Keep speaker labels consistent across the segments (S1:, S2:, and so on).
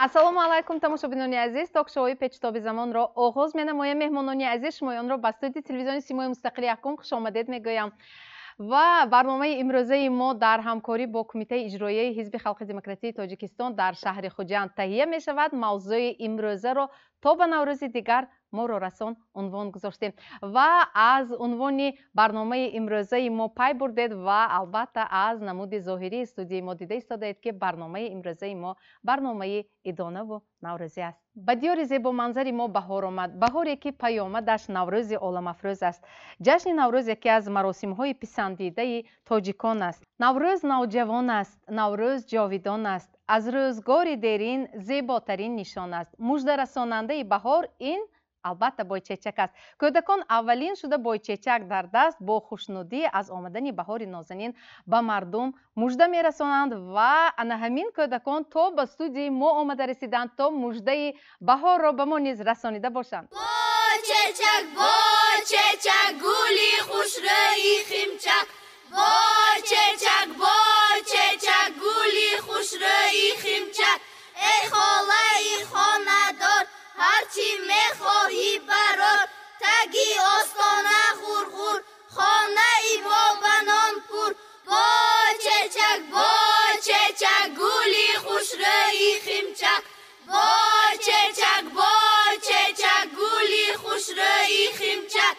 S1: ассалому алайкум тамошобинони азиз, ток-шоуи печтоби замонро оғоз менамоям. Меҳмонони азиз шумоёнро ба студияи телевизиони Симои Мустақили Якум хушомадед мегӯям ва барномаи имрӯзаи мо дар ҳамкорӣ бо Кумитаи иҷроияи Ҳизби Халқи Демократии Тоҷикистон дар шаҳри Хуҷанд таҳия мешавад. Мавзӯи имрӯзаро то ба наврӯзи дигар моро расон унвон гузоштем ва аз унвони барномаи имрӯзаи мо пай бурдед ва албатта аз намуди зоҳирии студияи мо дида истодаед ки барномаи имрӯзаи мо барномаи идонаву наврӯзӣ аст. ба диёри зебо манзари мо баҳор омад. Баҳоре ки паёмадаш наврӯзи оламафрӯз аст. Ҷашни наврӯз яке аз маросимҳои писандидаи тоҷикон аст. Наврӯз ноҷавон аст, наврӯз ҷовидон аст. Аз рӯзгори дерин зеботарин нишон аст. Муждарасонандаи баҳор ин албатта бойчечак аст. Кӯдакон аввалин шуда бойчечак дар даст бо хушнудӣ аз омадани баҳори нозанин ба мардум мужда мерасонанд ва ана ҳамин кӯдакон то ба студияи мо омада расиданд то муждаи баҳорро ба мо низ расонида бошанд.
S2: Бойчечак, бойчечак, гули хушрӯи химчак. Бойчечак, бойчечак, гули хушрӯи химчак. Эй холаи хонадор, ҳарчи мехоҳӣ барор. Таги остона ғурғур, хонаи мо ба нон пур. Бойчечак, бойчечак, гули хушрӯи химчак. Бойчечак, бойчечак, гули хушрӯи химчак.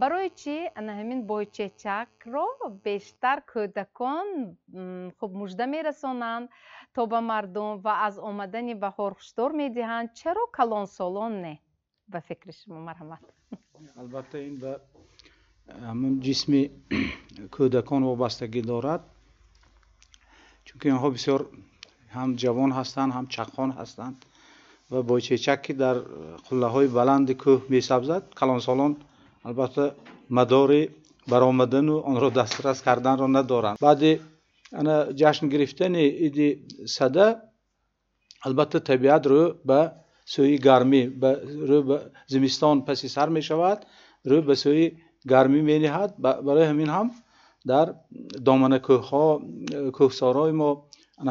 S1: барои чӣ ана ҳамин бойчечакро бештар кӯдакон хуб мужда мерасонанд то ба мардум ва аз омадани баҳор ҳушдор медиҳанд? чаро калонсолон не? ба фикри шумо марҳамат.
S3: албатта ин ба ҳамон ҷисми кӯдакон вобастагӣ дорад, чунки онҳо бисёр ҳам ҷавон ҳастанд, ҳам чақхон ҳастанд ва бойчечак ки дар қуллаҳои баланди кӯҳ месабзад, калонсолон албатта мадори баромадану онро дастрас карданро надоранд. баъди ана ҷашн гирифтани иди сада албатта табиат рӯ ба сӯи гармӣ, рӯ ба зимистон паси сар мешавад, рӯ ба сӯи гармӣ мениҳад. барои ҳамин ҳам дар домана кӯҳҳо, кӯҳсорои мо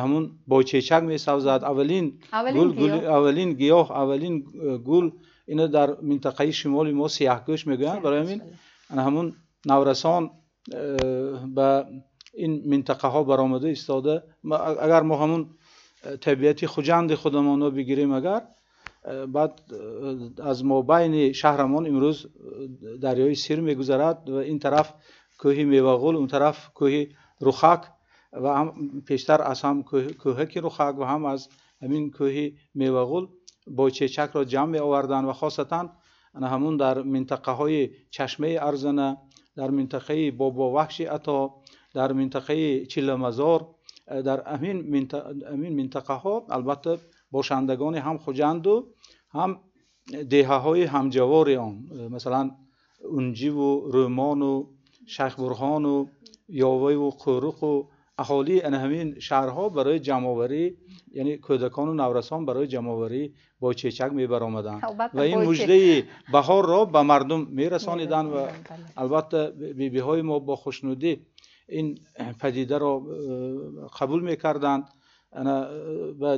S3: ҳамун бойчечак месавзад. аввалин гиёҳ, аввалин гул ина дар минтақаи шимоли мо сияҳгӯш мегӯянд. барои ҳамин ҳамун наврасон ба ин минтақаҳо баромада истода. агар мо ҳамун табиати хуҷанди худамонро бигирем, агар баъд аз мобайни шаҳрамон имрӯз дарёи сир мегузарад ва ин тараф кӯҳи мевағул, он тараф кӯҳи рухак ва ҳам пештар аз ҳам кӯҳаки рухак ва ҳам аз ҳамин кӯҳи мевағул бойчечакро ҷамъ меоварданд ва хосатан ҳамун дар минтақаҳои чашмаи арзана, дар минтақаи бобовахши ато, дар минтақаи чиламазор, дар ҳамин минтақаҳо албатта бошандагони ҳам хуҷанду ҳам деҳаҳои ҳамҷавори он, масалан унҷиву рӯмону шайхбурҳону ёваю қӯруқу اهالی ان همین شهرها برای جمع‌آوری یعنی کودکان و نورسان برای جمع‌آوری با چیچک میبرآمدند و این مژده بهار را به مردم میرسانیدند و البته بیبی های ما با خوشنودی این پدیده را قبول میکردند. و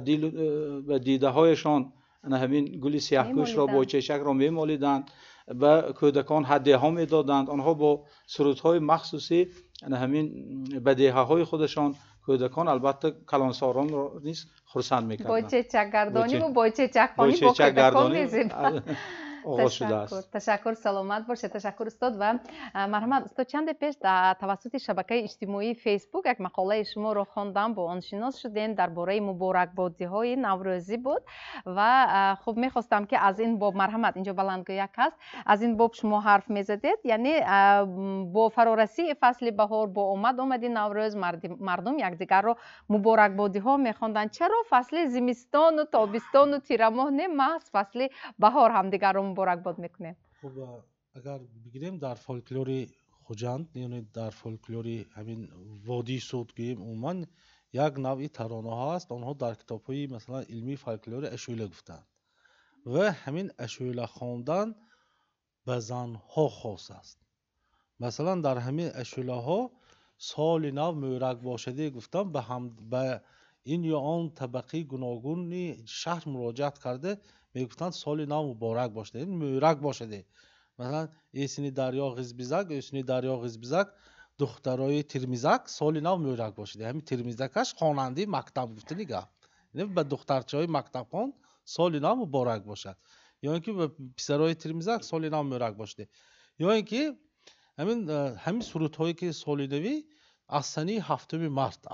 S3: دیده هایشان همین گل سیاه‌پوش را با چیچک را میمالیدند و کودکان هدیه ها میدادند. آنها با سرودهای مخصوصی همین بدیهه های خودشان کودکان البته کلانساران را نیز خرسند میکردند.
S1: با چیچک گردانی و با چیچک خوانی با کودکان میزیدند.
S3: آغاز شده است.
S1: تشکر، سلامت باشه. تشکر استاد. و مرحمت استاد، چند پیش در توسط شبکه اجتماعی فیسبوک یک مقاله شما رو خواندم، با آن شناس شدین، درباره مبارکبادی های نوروزی بود و خب میخواستم که از این باب، مرحمت اینجا بلندگویک هست، از این باب شما حرف میزدید، یعنی با فرارسی فصل بهار، با آمدی نوروز، مردم یکدیگر رو مبارکبادی ها میخواندن. چرا فصل زمستان و تابستان و تیر ماه نه محض فصل بهار هم دیگر رو مبارکباد میکنیم؟
S4: خب اگر بگیریم در فولکلور خوجند، یعنی در فولکلور همین وادی سودگیم عموما یک نوعی ترانه ها است. آنها در کتاب های مثلا علمی فولکلور اشویله گفتند و همین اشویله خواندن به زنها خاص است. مثلا در همین اشویله ها سال نو مبارک باشده گفتم به این یا آن طبقه گوناگون شهر مراجعت کرده، میگفتند سال نو مبارک باشده، این مبارک باشده. مثلا ایسینی دریا غزبیزک، ایسینی دریا غزبیزک، دخترای ترمیزک سال نو مبارک باشده. همین ترمیزکش خواننده مکتب گفتنی گفت، یعنی به دخترچهای مکتب خوان سال نو مبارک باشد، یا اینکه به پسرای ترمیزک سال نو مبارک باشده، یا اینکه همین سرودهایی که سال نوی از سنه هفتم مارت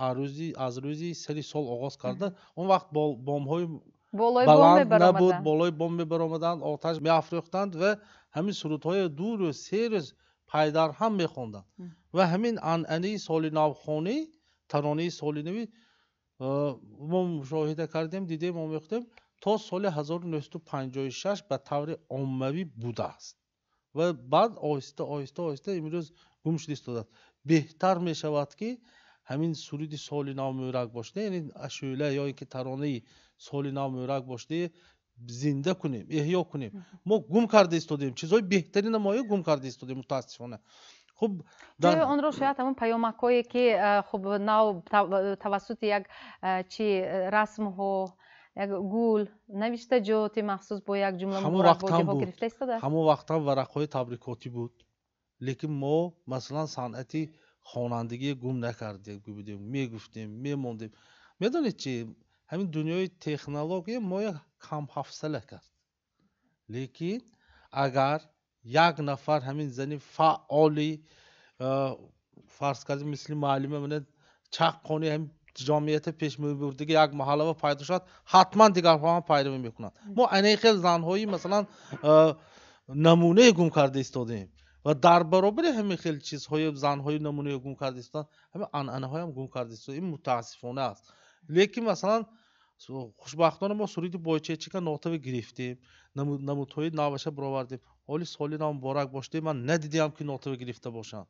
S4: از روزی سری سال آغاز کرده، اون وقت بام‌های بلند نبود، بالای بام میبرآمدند، آتش میافروختند و همین سرودهای دور و سه روز پایدار هم میخواندند و همین عنعنه سال نو خوانی، ترانه سال نوی ما مشاهده کردیم، دیدیم، آموختیم تا سال 1956 به طور عمومی بوده است و بعد آهسته آهسته آهسته امروز گم شده است. بهتر می شود که همین سرود سال نو مبارک باشده، یعنی اشویله یا اینکه ترانه سال نو مبارک باشده زنده کنیم، احیا کنیم. ما گم کرده استادیم، چیزهای بهترین ما گم کرده استادیم متاسفانه. خب
S1: در آن رو شاید همون پیامک‌هایی که خب نو توسط یک چی رسم ها، یک گول نوشته جوتی مخصوص با یک جمله مبارکبادی ها گرفته استاده.
S4: همون وقتا ورق‌های تبریکاتی بود، لیکن ما مثلا صنعتی خوانندگی گم نکردیم، میگفتیم، میموندیم. میدونید چی؟ همین دنیای تکنولوژی ما یک کم حوصله کرد. لیکن اگر یک نفر همین زنی فعالی فرض کردیم مثل معلم من چاقانی هم جامعیت پیش میبردگی یک محله و پیدا شد، حتما دیگرها هم پیدا میکنند. ما انیخل زنهایی مثلا نمونه گم کرده استادیم و در برابر همین خیلی چیزهای زنهای نمونه گم کرده استاد، همین عنعنه‌های هم گم کرده استاد. این متاسفانه است. لیکن مثلا خوشبختانه ما سرود بایچیچک نوتو گرفتیم، نمودهای نوشه برآوردیم. حالی سال نو مبارک باشده من ندیدیم که نوتو گرفته باشند،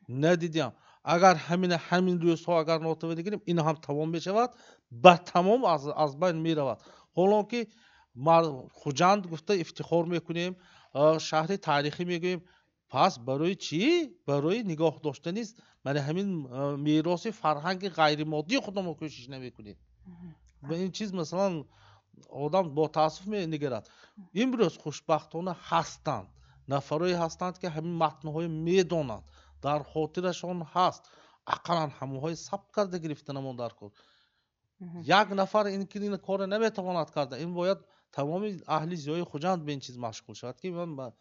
S4: ندیدیم. اگر همین روزها اگر نوتو بگیریم این هم تمام میشود، به تمام از بین میرود. حالا که خوجند گفته افتخار میکنیم، شهر تاریخی میگوییم، پس برای چی؟ برای نگاه داشته نیست من همین میراث فرهنگ غیر مادی خودمون کوشش نمیکنیم. و این چیز مثلا آدم با تاسف میگرد. امروز خوشبختانه هستند نفرایی هستند که همین متنهای میدونند، در خاطرشان هست، اقلا هموهای ثبت کرده گرفتن من در کار. یک نفر این کار نمیتواند کرده. این باید تمام اهل زیای خوجند به این چیز مشغول شد که من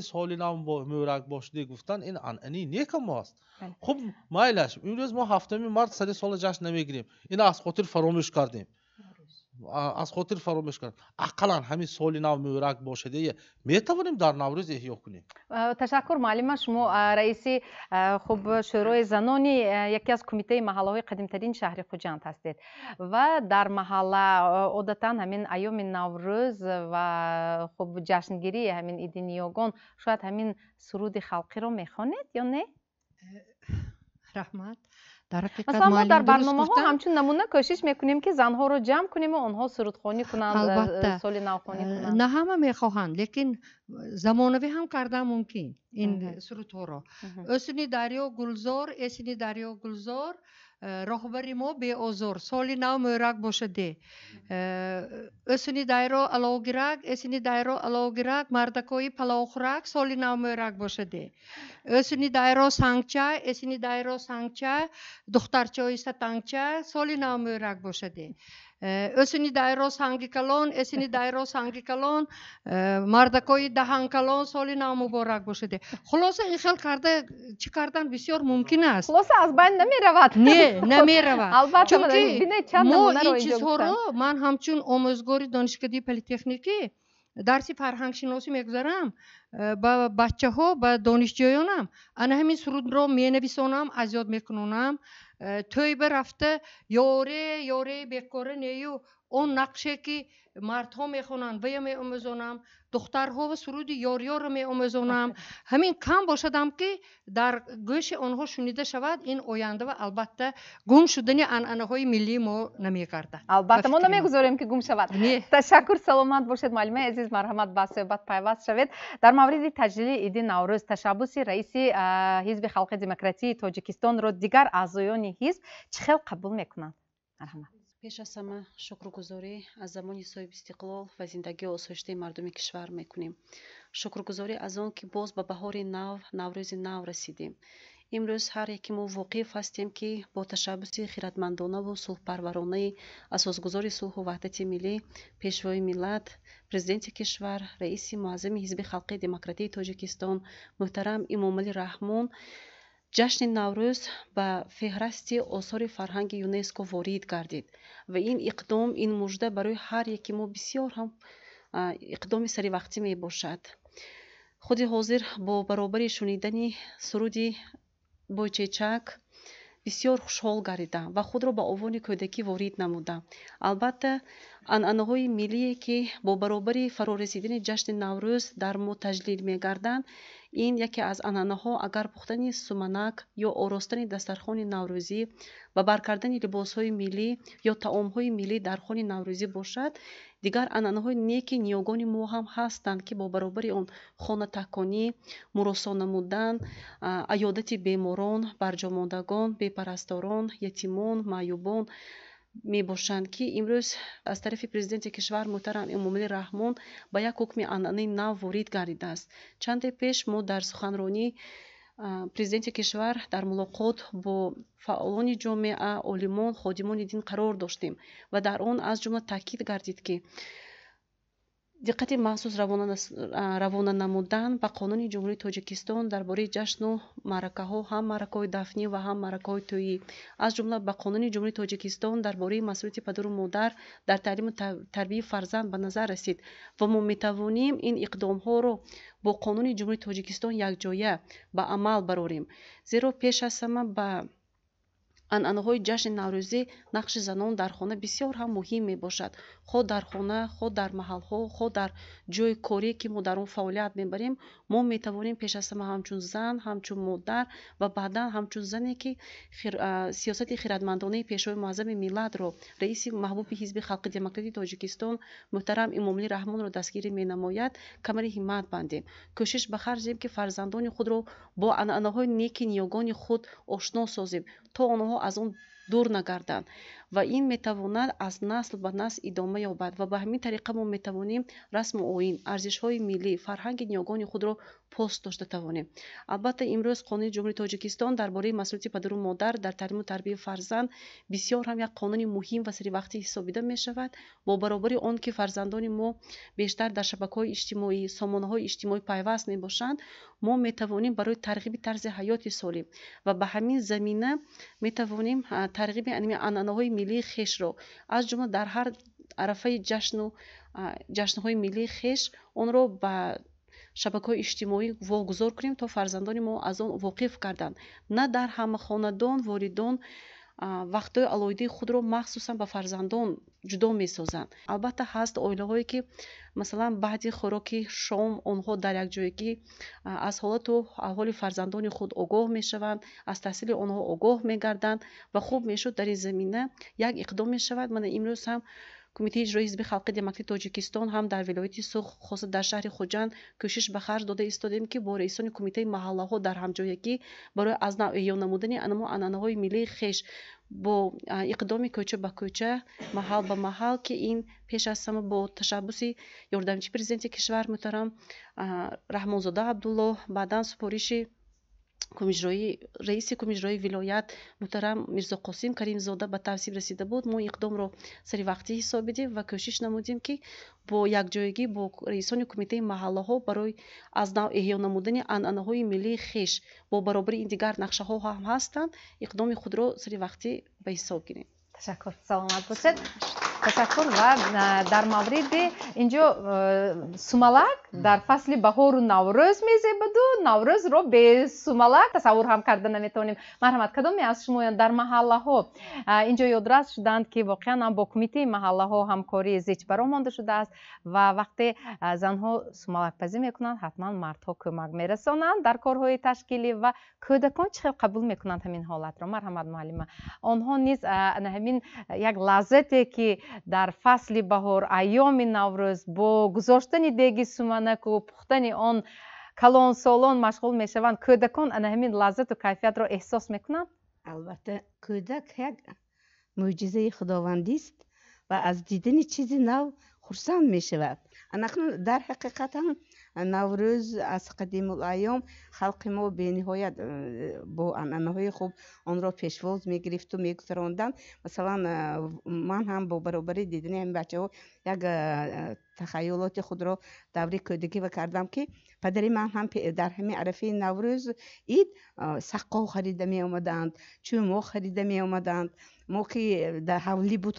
S4: سال نو مبارک باشده گفتن این عنعنه نیک ماست. خب مایلش امروز ما هفتم مارت سر سال جشن نمیگیریم، این از خاطر فراموش کردیم، از خاطر فراموش کردیم. اقلا همین سال نو مبارک باشده میتوانیم در نوروز احیا کنیم.
S1: تشکر معلم. شما رئیس خب شورای زنانی یکی از کمیته محله های قدیمترین شهر خوجند هستید و در محله عادتا همین ایام نوروز و خب جشنگیری همین عید نیاگان شاید همین سرود خلقی رو میخوانید یا نه؟
S5: رحمت در حقیقت
S1: مثلا ما
S5: معلم
S1: در
S5: درست
S1: برنامه ها
S5: گفتن.
S1: همچون نمونه کوشش میکنیم که زنها رو جمع کنیم و آنها سرودخوانی کنند،
S5: البته.
S1: سول نوخوانی کنند.
S5: نه همه میخواهند لیکن زمانوی هم کردن ممکن این سرود ها را. اسنی دریا گلزار، اسنی دریا گلزار، راهبری ما به آزار، سال نو مبارک باشده. اسنی دایرا علاوگیرک، اسنی دایرا علاوگیرک، مردکای پلاخورک، سال نو مبارک باشده. اسنی دایرا سنگچه، اسنی دایرا سنگچه، دخترچه ستنگچه، سال نو مبارک باشده. اسنی دایرا سنگی کلان، اسنی دایرا سنگی کلان، مردکای دهان کلان، سال نو مبارک باشده. خلاصه این خیل کرده چی کردن بسیار ممکن است.
S1: خلاصه از بین نمی رود.
S5: نه نمی رود.
S1: البته
S5: چون ما این چیزها رو من همچون آموزگار دانشکده پلیتکنیکی درسی فرهنگ شناسی میگذارم با بچه ها با دانشجویانم انا همین سرود رو می نویسانم از یاد میکنونم توی برفته یاره یاره بیکاره نیو اون نقشه که مردها میخونن وی می آموزانم دخترها و سرود یاریا رو می آموزانم همین کم باشدم که در گوش آنها شنیده شود این آینده و البته گم شدن عنعنه های ملی ما نمیگردد.
S1: البته ما نمیگذاریم که گم شود. تشکر، سلامت باشید معلم عزیز، مرحمت به صحبت پیوست شوید. در مورد تجلیل عید نوروز تشبث رئیس حزب خلق دموکراتی تاجیکستان را دیگر اعضایان حزب چه قبول میکنند؟ مرحمت.
S6: پیش از همه شکرگزاری از زمانی صاحب استقلال و زندگی آسایشته مردم کشور میکنیم. شکرگزاری از آن که باز به بهار نو، نوروز نو رسیدیم. امروز هر یکی ما واقف هستیم که با تشبث خیرتمندانه و صلح‌پرورانه اساسگزار صلح و وحدت ملی، پیشوای ملت، پرزیدنت کشور، رئیس معظم حزب خلق دموکراتی تاجیکستان محترم امامعلی رحمون جشن نوروز به فهرست آثار فرهنگ یونسکو وارد گردید و این اقدام، این مژده برای هر یکی ما بسیار هم اقدام سری وقتی می باشد. خود حاضر با برابر شنیدن سرود بوچچک بسیار خوشحال گردیدم و خود را با آوان کودکی وارد نمودم. البته عنعنه‌های ملی که با برابر فرارسیدن جشن نوروز در ما تجلیل می‌گردند، این یکی از عنعنه‌ها اگر پختن سومنک یا آراستن دسترخوان نوروزی و برکردن لباس‌های ملی یا طعام‌های ملی در خوان نوروزی باشد، دیگر عنعنه‌های نیک نیاگان ما هم هستند که با برابر آن خانه تکانی، مراسم نمودن، عیادت بیماران، برجاماندگان، بیپرستاران، یتیمان، معیوبان می باشند که امروز از طرف پرزیدنت کشور محترم امامعلی رحمون با یک حکم عنعنه نو وارد گردیده است. چند پیش ما در سخنرانی پرزیدنت کشور در ملاقات با فعالان جامعه، عالمان، خادمان دین قرار داشتیم و در آن از جمله تاکید گردید که دقت مخصوص روانه نمودن به قانون جمهوری تاجیکستان درباره جشن و معرکه ها، هم معرکه های دفنی و هم معرکه های تویی، از جمله به قانون جمهوری تاجیکستان درباره مسئولیت پدر و مادر در تعلیم و تربیت فرزند به نظر رسید و ما می توانیم این اقدام ها رو با قانون جمهوری تاجیکستان یک جایه به عمل براریم. زیرا پیش از همه به عنعنه‌های جشن نوروزی نقش زنان در خانه بسیار هم مهم می باشد. خود در خانه، خود در محل‌ها، خود در جای کاری که ما در اون فعالیت می‌بریم، ما می‌توانیم پیش از همه همچون زن، همچون مادر و بعدا همچون زنی که سیاست خیرتمندانه پیشوای معظم ملت رو رئیس محبوب حزب خلق دموکراتی تاجیکستان محترم امامعلی رحمون رو دستگیری می‌نماید، کمر همت بندیم، کوشش به خرج که فرزندان خود رو با عنعنه‌های نیک نیاگان خود آشنا سازیم تا آنها از اون دور نگردند و این میتواند از نسل به نسل ادامه یابد و به همین طریقه ما میتوانیم رسم و آیین، ارزش‌های ملی، فرهنگ نیاگان خود را پاس داشته توانیم. البته امروز قانون جمهوری تاجیکستان درباره مسئولیت پدر و مادر در تعلیم و تربیت فرزند بسیار هم یک قانون مهم و سری وقتی حسابیده می شود. با برابر آن که فرزندان ما بیشتر در شبکه‌های اجتماعی، سامانه‌های اجتماعی پیوست می باشند، ما می توانیم برای ترغیب طرز حیات سالم و به همین زمینه می توانیم ترغیب عنعنه‌های ملی خویش را از جمله در هر عرفه جشن‌های ملی خویش آن را به شبکه‌های اجتماعی واگذار کنیم تا فرزندان ما از آن واقف کردند. نه در همه خاندان والدان вақтҳои алоҳидаи худро махсусан ба фарзандон ҷудо месозанд. албатта ҳаст оилаҳое ки масалан баъди хӯроки шом онҳо дар якҷоягӣ аз ҳолату аҳволи фарзандони худ огоҳ мешаванд, аз таҳсили онҳо огоҳ мегарданд ва хуб мешуд дар ин замина як иқдом мешавад. мана имрӯз ҳам кумитаи иҷроии ҳизби халқи демократии тоҷикистон ҳам дар вилояти Суғ хоса дар шаҳри Хуҷанд кӯшиш ба харҷ дода истодем ки бо раисони кумитаи маҳаллаҳо дар ҳамҷоягӣ барои аз нав эҳё намудани анъанаҳои миллии хеш бо иқдоми кӯча ба кӯча, маҳал ба маҳал ки ин пеш аз ҳама бо ташаббуси ёрдамчии президенти кишвар муҳтарам Раҳмонзода Абдуллоҳ, баъдан супориши раиси кумиҷроии вилоят муҳтарам Мирзо Қосим Каримзода ба тавсиб расида буд. мо иқдомро саривақтӣ ҳисоб дидем ва кӯшиш намудем ки бо якҷоягӣ бо раисони кумитаи маҳаллаҳо барои аз нав эҳё намудани анъанаҳои миллии хеш бо баробари ин дигар нақшаҳо ҳам ҳастанд, иқдоми худро саривақтӣ ба ҳисоб гирем.
S1: ташаккур, саломат бошед. ташаккур. ва дар мавриди инҷо сумалак дар фасли баҳору наврӯз мезебаду наврӯзро бе сумалак тасаввур ҳам карда наметавонем. марҳамат, кадоме аз шумоён дар маҳаллаҳо инҷо ёдрас шуданд ки воқеан ҳам бо кумитаи маҳаллаҳо ҳамкории зич баро монда шудааст ва вақте занҳо сумалакпазӣ мекунанд ҳатман мардҳо кӯмак мерасонанд дар корҳои ташкилӣ ва кӯдакон чӣ хел қабул мекунанд ҳамин ҳолатро? марҳамат муаллима, онҳо низ ҳамин як лаззате ки дар фасли баҳор айёми наврӯз бо гузоштани деги суманаку пухтани он калон солон машғул мешаванд, кӯдакон ана ҳамин лаззату кайфиятро эҳсос мекунанд?
S7: албатта кӯдак як мӯъҷизаи худовандист ва аз дидани чизи нав хурсанд мешавад. анакнун дар ҳақиқат ҳам наврӯз аз қадимулайём халқи мо бениҳоят бо анъанаҳои хуб онро пешвоз мегирифту мегузаронданд. масалан ман ҳам бо баробари дидани ҳамин бачаҳо як тахайюлоти худро даври кӯдагӣ кардам ки падари ман ҳам дар ҳамин арафаи наврӯз ид саққо харида меомаданд, чӯмоқ харида меомаданд. мо ки дар ҳавлӣ буд,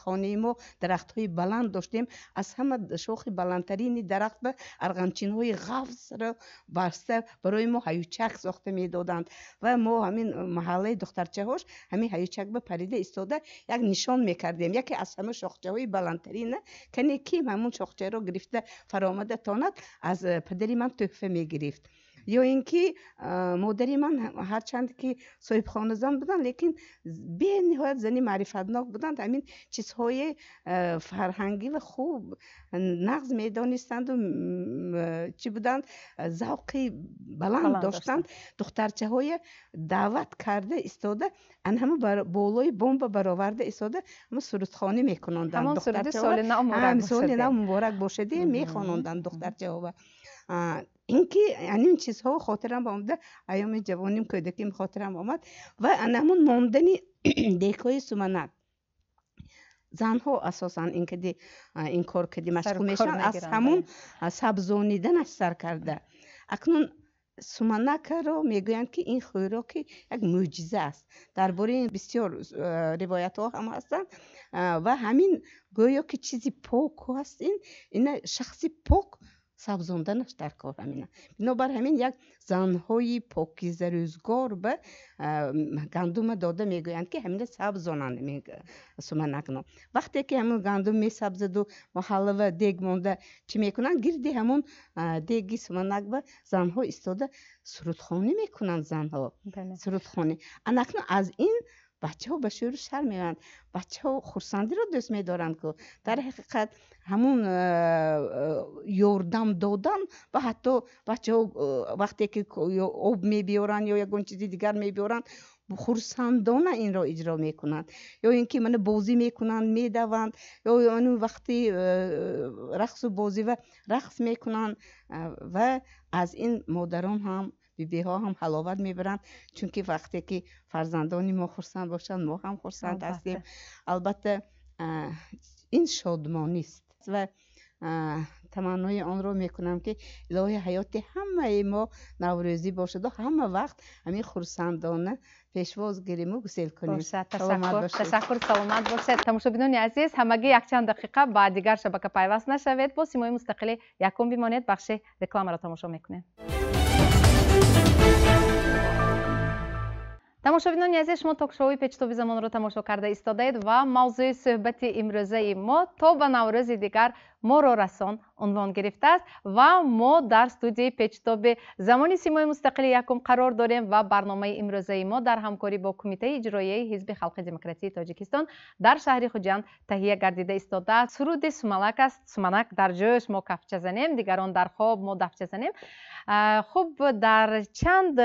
S7: хонаи мо дарахтҳои баланд доштем, аз ҳама шохи баландтарини дарахт ба арғамчинҳои ғафсро баста барои мо ҳаючак сохта медоданд ва мо ҳамин маҳаллаи духтарчаҳош ҳамин ҳаючакба парида истода як нишон мекардем, яке аз ҳама шохчаҳои баландтарина кане ки ҳамун шохчаро гирифта фаромада тонад аз падари ман тӯҳфа мегирифт. ё ин ки модари ман ҳарчанд ки соҳибхоназан буданд, лекин бениҳоят зани маърифатнок буданд, ҳамин чизҳои фарҳангӣ ва хуб нағз медонистанду чӣ буданд, завқи баланд доштанд. духтарчаҳои даъват карда истода анҳама болои бомба бароварда истода ҳама сурудхонӣ мекунонданд.
S1: ҳамон суруди соли нав
S7: муборак бошаде мехононданд духтарчаҳо. ин ки ҳамин чизҳо хотирам омада, айёми ҷавоним кӯдаким хотирам омад ва анамун мондани дегҳои суманак. занҳо асосан ин кор кади машғул мешаванд, аз ҳамун сабзониданаш сар карда. акнун суманакро мегӯянд ки ин хӯроки як мӯъҷиза аст. дар бораи ин бисёр ривоятҳо ҳам ҳастанд ва ҳамин гӯё ки чизи пок аст. ин шахси пок сабзонданаш дар кор ҳамина. бинобар ҳамин як занҳои покиза рӯзгор ба гандума дода мегӯянд ки ҳамина сабзонанд суманакно. вақте ки ҳамин гандум месабзаду маҳаллава дег монда чӣ мекунанд, гирди ҳамун деги суманак ба занҳо истода сурудхонӣ мекунанд. занҳо сурудхонӣ анакно аз ин бачаҳо ба шӯру шар меоянд. бачаҳо хурсандиро дӯст медоранд ку дар ҳақиқат ҳамун ёрдам додан ва ҳатто бачаҳо вақте ки об мебиёранд ё ягон чизи дигар мебиёранд хурсандона инро иҷро мекунанд. ё ин ки мана бозӣ мекунанд, медаванд, ё вақти рақсу бозӣ ва рақс мекунанд ва аз ин модарон ҳам бибиҳо ҳам ҳаловат мебаранд, чунки вақте ки фарзандони мо хурсанд бошанд, мо ҳам хурсанд ҳастем. албатта ин шодмонист ва таманнои онро мекунам ки илоҳи ҳаёти ҳамаи мо наврӯзӣ бошаду ҳама вақт ҳамин хурсандона пешвоз гирему гусел кунем.
S1: ташаккур, саломат бошед. тамошобинони азиз, ҳамагӣ якчанд дақиқа ба дигар шабака пайваст нашавед. бо Симои Мустақилӣ якум бимонед, бахши рекламаро тамошо мекунем. тамошобинони азиз, шумо токшоуи печтоби замонро тамошо карда истодаед ва мавзӯи суҳбати имрӯзаи мо то ба наврӯзи дигар моро расон унвон гирифтааст ва мо дар студияи печтоби замони симои мустақили якум қарор дорем ва барномаи имрӯзаи мо дар ҳамкорӣ бо кумитаи иҷроияи ҳизби халқи демократии тоҷикистон дар шаҳри хуҷанд таҳия гардида истодааст. суруди сумалак аст. Сумалак дар ҷӯш мо кафча занем, дигарон дар хоб мо дафча занем. хуб, дар чанд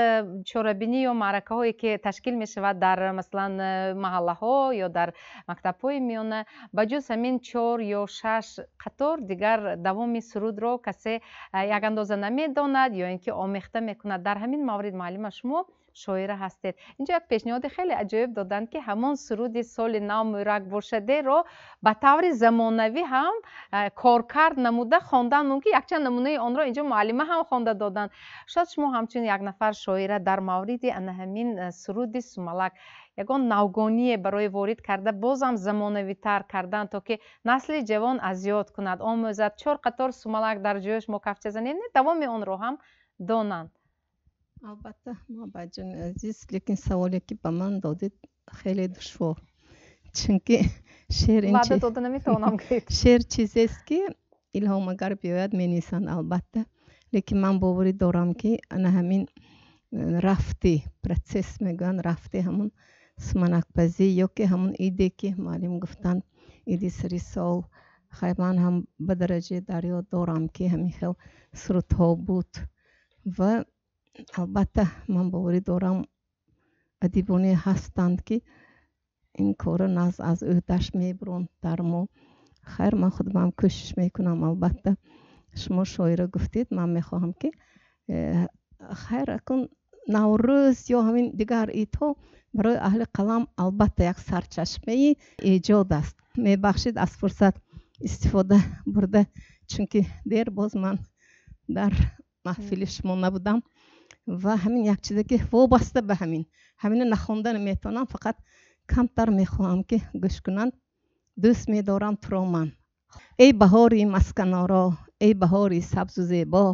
S1: чорабинӣ ё маъракаҳое ки ташкил мешавад дар масалан маҳаллаҳо ё дар мактабҳои миёна, ба ҷуз ҳамин 4 ё 6 қатор дигар давоми сурудро касе як андоза намедонад ё ин ки омехта мекунад. дар ҳамин маврид муаллима шумо шоира ҳастед. инҷо як пешниҳоди хеле аҷоиб доданд ки ҳамон суруди соли нав мӯрак бошадеро ба таври замонавӣ ҳам коркард намуда хондан мумкин. якчанд намунаи онро инҷо муаллима ҳам хонда доданд. шояд шумо ҳамчун як нафар шоира дар мавриди ана ҳамин суруди сумалак ягон навгоние барои ворид карда бозам замонавитар кардан, то ки насли ҷавон аз ёд кунад, омӯзад. 4 қатор сумалак дар ҷӯш мо кафча занем, не давоми онро ҳам донанд.
S7: албатта моҳаббатҷони азиз, лекин саволе ки ба ман додед хеле душвор, чунки шеър чизест ки илҳомагар биёяд менисанд, албатта, лекин ман боварӣ дорам ки ана ҳамин рафти процесс мегӯянд, рафти ҳамон суманакпазӣ ё ки ҳамон иде ки муаллим гуфтанд иди сари сол, хай ман ҳам ба дараҷаи дар ёд дорам ки ҳамин хел сурудҳо буд ва албатта ман боварӣ дорам адибоне ҳастанд ки ин корро наз аз ӯҳдаш мебуронд дар мо. хайр, ман худам кӯшиш мекунам. албатта шумо шоира гуфтед, ман мехоҳам ки хайр акун наврӯз ё ҳамин дигар идҳо барои аҳли қалам албатта як сарчашмаи эҷод аст. мебахшед аз фурсат истифода бурда, чунки дер боз ман дар маҳфили шумо набудам ва ҳамин як чизе ки вобаста ба ҳамин нахонда наметавонам, фақат камтар мехоҳам ки гӯш кунанд. дӯст медорам туро ман, эй баҳори масканоро, эй баҳори сабзу зебо,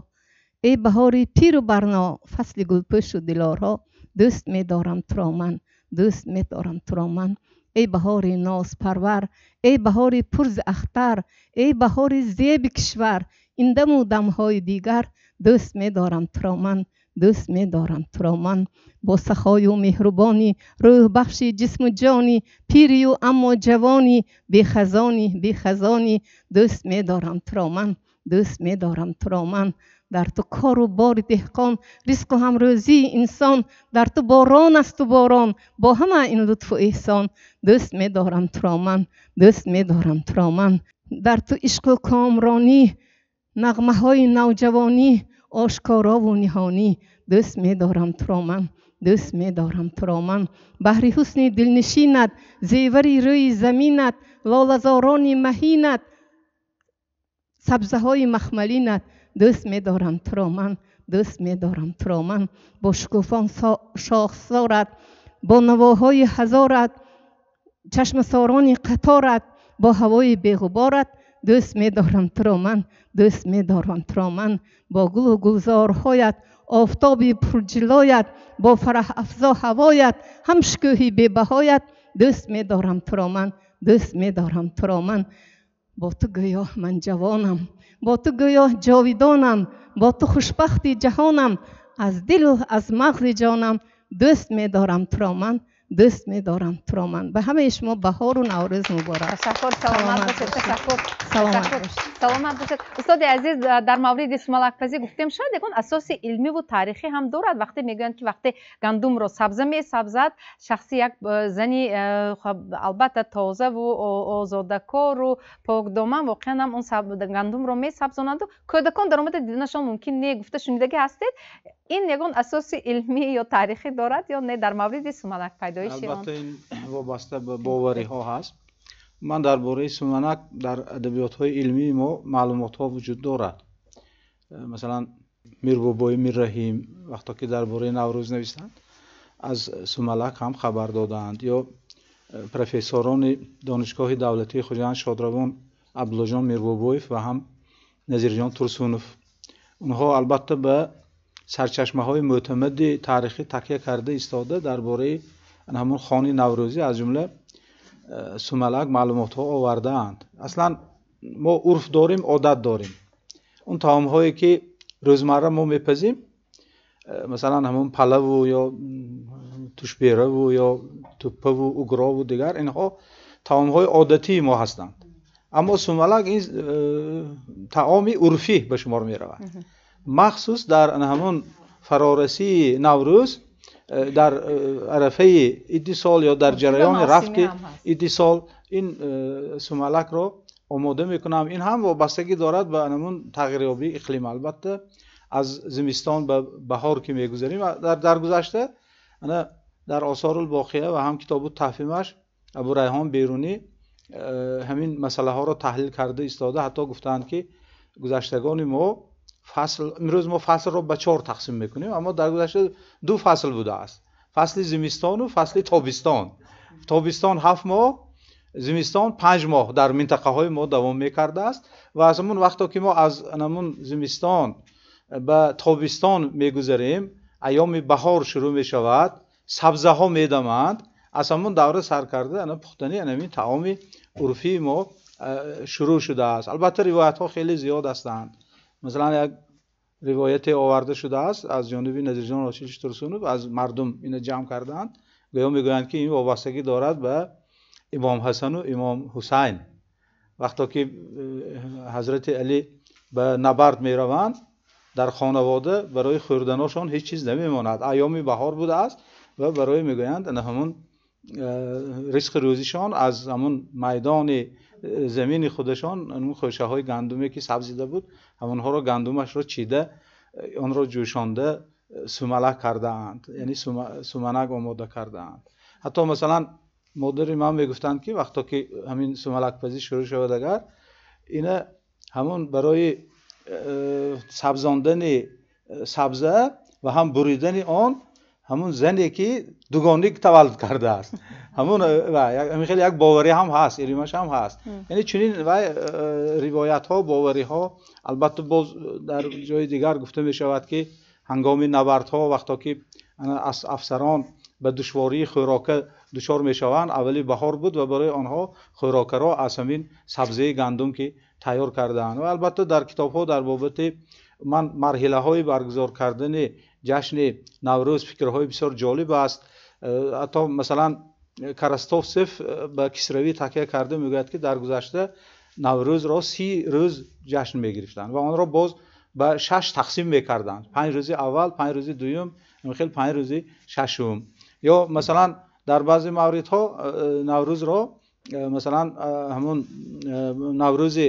S7: эй баҳори пиру барно, фасли гулпӯшу дилорҳо. дӯст медорам туро ман, дӯст медорам туро ман, эй баҳори нозпарвар, эй баҳори пурзи ахтар, эй баҳори зеби кишвар. индаму дамҳои дигар дӯст медорам туро ман, дӯст медорам туро ман. бо сахою меҳрубони рӯҳбахши ҷисму ҷони, пирию аммо ҷавони, бехазони. дӯст медорам туро ман, дӯст медорам туро ман. дар ту кору бори деҳқон, ризқу ҳамрӯзии инсон, дар ту борон асту борон, бо ҳама ин лутфу эҳсон. дӯст медорам туро ман, дӯст медорам туро ман. дар ту ишқу комронӣ, нағмаҳои навҷавонӣ, ошкорову ниҳонӣ. дӯст медорам туро ман, дӯст медорам туро ман. баҳри ҳусни дилнишинат, зевари рӯи заминат, лолазорони маҳинат, сабзаҳои махмалинат. дӯст медорам туро ман, дӯст медорам туро ман. бо шукуфон шохсорат, бо навоҳои ҳазорат, чашмасорони қаторат, бо ҳавои беғуборат. дӯст медорам туро ман, дӯст медорам туро ман. бо гулу гулзорҳоят, офтоби пурҷилоят, бо фараҳафзо ҳавоят, ҳам шукӯҳи бебаҳоят. дӯст медорам туро ман, дӯст медорам туро ман. бо ту гӯё ман ҷавонам, бо ту гӯё ҷовидонам, бо ту хушбахти ҷаҳонам, аз дилу аз мағзи ҷонам. дӯст медорам туро ман, дӯст медорам туро ман. ба ҳамаи шумо баҳору наврӯз муборак.
S1: ташаккур. саломат бошед. ташаккур. саломат бошед. устоди азиз, дар мавриди сумалакпазӣ гуфтем, шояд ягон асоси илмиву таърихӣ ҳам дорад. вақте мегӯянд ки вақте гандумро сабза месабзад, шахси як зани албатта тозаву озодакору покдоман воқеан ҳам он гандумро месабзонаду кӯдакон даромада диданашон мумкин не. гуфта шунидагӣ ҳастед? ин ягон асоси илмӣ ё таърихӣ дорад ё не дар мавриди сумалак пайдоиши он?
S3: албатта ин вобаста ба бовариҳо ҳаст. ман дар бораи суманак дар адабиётҳои илмии мо маълумотҳо вуҷуд дорад. масалан мирбобои мирраҳим вақто ки дар бораи наврӯз нависанд, аз сумалак ҳам хабар доданд. ё профессорони донишгоҳи давлатии хуҷанд, шодравон абдуллоҷон мирбобоев ва ҳам назирҷон турсунов, онҳо албатта ба сарчашмаҳои мӯътамади таърихӣ такя карда истода дар бораи همون خانه نوروزی از جمله سوملک معلومات ها آوردند. اصلا ما عرف داریم، عادت داریم. اون طعام هایی که روزمره ما میپزیم، مثلا همون پلو یا توشبیره و یا توپه و اوگرا و دیگر، اینها طعام های عادتی ما هستند. اما سوملک این طعام عرفی به شمار می رود. مخصوص در همون فرارسی نوروز، در عرفه ایدی سال یا در جریان رفت ایدی سال این سوملک رو آماده میکنم. این هم وابستگی دارد به همون تغییریابی اقلیم. البته از زمستان به بهار که میگذاریم، در گذشته در آثار الباقیه و هم کتاب تفهیمش ابو ریحان بیرونی همین مسئله ها رو تحلیل کرده ایستاده. حتی گفتند که گذشتگان ما فصل، امروز ما فصل رو به 4 تقسیم میکنیم، اما در گذشته 2 فصل بوده است، فصل زمستان و فصل تابستان. تابستان 7 ماه، زمستان 5 ماه در منطقه های ما دوام میکرده است. و از همون وقتا که ما از همون زمستان به تابستان میگذاریم، ایام بهار شروع میشود، سبزه ها میدمند. از همون دوره سر کرده پختنی همین طعام عرفی ما شروع شده است. البته روایت ها خیلی زیاد هستند. مثلا یک روایت آورده شده است از جانب نظیرجان راشد ترسونو، از مردم این جمع کردند، گویا میگویند که این وابستگی دارد به امام حسن و امام حسین. وقتی که حضرت علی به نبرد میروند، در خانواده برای خوردنشان هیچ چیز نمیماند. ایام بهار بوده است و برای میگویند همون رزق روزیشان از همون میدان زمین خودشان، اون خوشه های گندمی که سبزیده بود، همونها رو گندمش رو چیده، آن رو جوشانده سوملک کرده اند، یعنی سومنک آماده کرده اند. حتی مثلا مادر من میگفتند که وقتی که همین سوملک پزی شروع شود، اگر اینه همون برای سبزاندن سبزه و هم بریدن آن، همون زنی که دوگانی تولد کرده است، همون خیلی یک باوری هم هست، ایریمش هم هست. یعنی چنین روایت ها، باوری ها. البته باز در جای دیگر گفته می شود که هنگام نبردها وقتی که افسران به دشواری خوراک دچار می شوند، اولی بهار بود و برای آنها خوراک را از همین سبزه گندم که تیار کردند. و البته در کتاب ها در بابت من مرحله های برگزار کردن جشن نوروز فکرهای بسیار جالب است. حتی مثلا کرستوف به کسروی تکیه کرده میگوید که در گذشته نوروز را 30 روز جشن میگرفتند و آن را باز به 6 تقسیم میکردند. 5 روز اول، 5 روز دوم، خیلی 5 روز ششم. یا مثلا در بعضی موردها نوروز را مثلا همون نوروز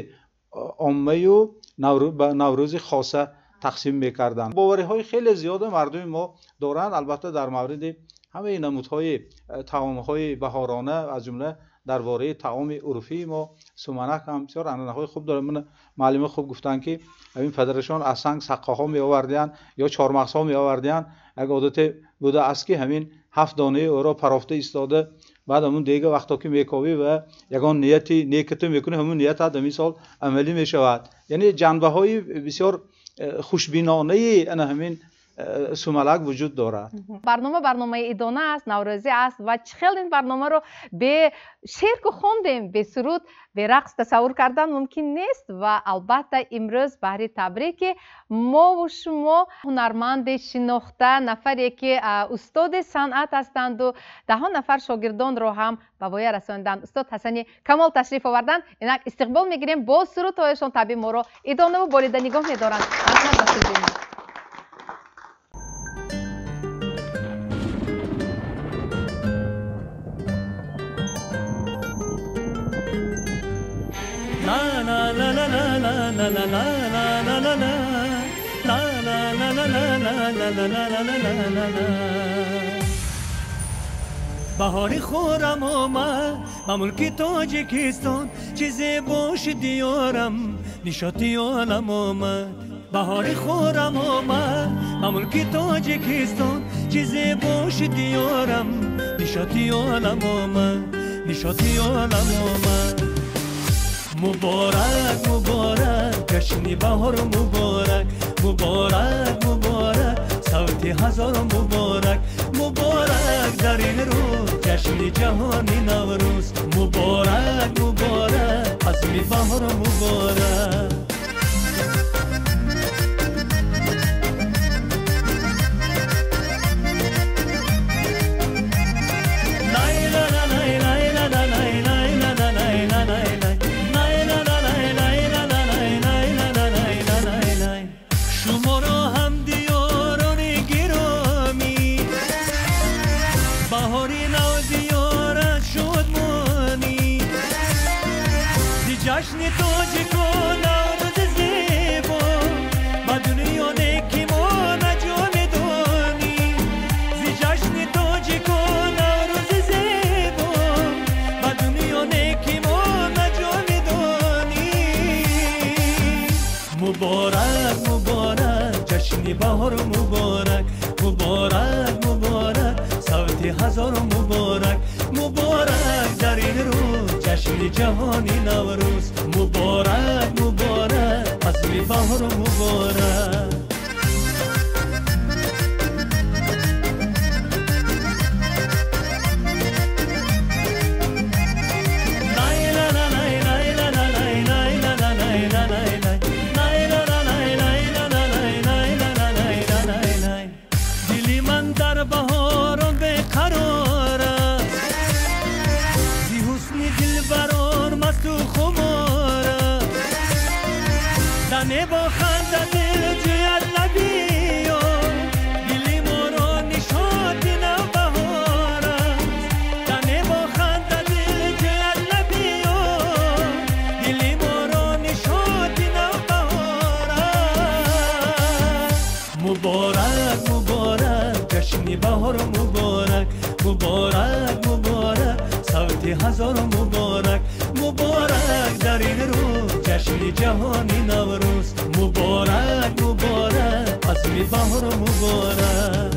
S3: عامه و نوروز خاصه تقسیم میکردند. باوری های خیلی زیاد مردم ما دارند. البته در مورد همه نمودهای طعام های بهارانه از جمله درباره طعام عرفی ما سومنک هم بسیار انانه های خوب داره. من معلم خوب گفتن که این پدرشان از سنگ سقه ها می آوردن یا چهارمغز ها می آوردن. یک عادت بوده است که همین 7 دانه او را پرافته ایستاده، بعد همون دیگه وقتا که میکاوی و یگان نیتی نیکتو میکنه، همون نیت در مثال عملی میشود. یعنی جنبه های بسیار خوشبینانه این همین سوملک وجود دارد.
S1: برنامه ایدانه است، نوروزی است و چخیل این برنامه رو به شعر که خوندیم، به سرود، به رقص تصور کردن ممکن نیست. و البته امروز بهر تبریک ما و شما هنرمند شناخته، نفری که استاد صنعت هستند و 10 نفر شاگردان رو هم به وای رساندند، استاد حسنی کمال تشریف آوردند. اینک استقبال میگیریم با سرودهایشان طبیعی ما رو ایدانه و باریده نگاه میدارند.
S8: بهاری خورم آمد به ملک تاجیکستان، چیزی باش دیارم نشاطی عالم آمد. بهاری خورم آمد به ملک تاجیکستان، چیزی باش دیارم نشاطی عالم آمد، نشاطی عالم آمد. مبارک مبارک جشن بهار مبارک، مبارک مبارک صوت هزار مبارک، مبارک در این روز جشن جهانی نوروز مبارک مبارک فصل بهار مبارک جشن تاج کن نوروز زیبا با دنیا نکیمان جاودانی زی جشن تاج کن نوروز زیبا با دنیا نکیمان جاودانی مبارک مبارک جشن بهار مبارک مبارک مبارک صوت هزار مبارک مبارک در این روز جشن جهانی نوروز مبارک مبارک فصل بهار مبارک دلی من در بهاران بقرار است زی حسن دلبران مست و خمار زنه با خنده دل جوید لبیا دلی ما را نشاط نوبهار است زنه با خنده دل جوید لبیا دلی ما را نشاط نوبهار است مبارک مبارک جشن بهار مبارک مبارک مبارک صوت هزار مبارک مبارک در این روز جشن جهانی نوروز مبارک مبارک فصل بهار مبارک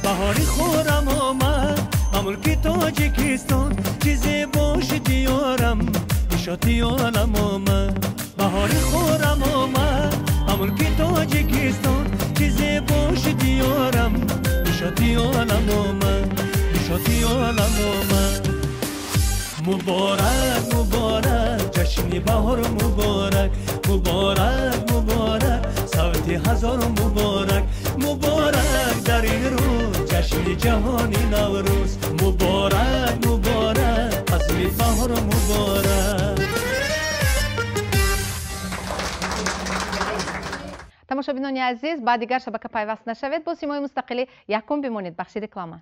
S8: بهاری خورم آمد مملک تاجیکستان چیزی باش دیارم نشاطی عالم آمد بهاری خورم آمد مملک تاجیکستان چیزی باش دیارم نشاطی عالم آمد نشاطی عالم آمد مبارک مبارک جشن بهار مبارک مبارک مبارک صوت هزار مبارک مبارک در این روز جشن جهانی نوروز مبارک مبارک فصل بهار مبارک
S1: тамошобинони азиз ба дигар шабака пайваст нашавед бо симои мустақилӣ якум бимонед бахши реклама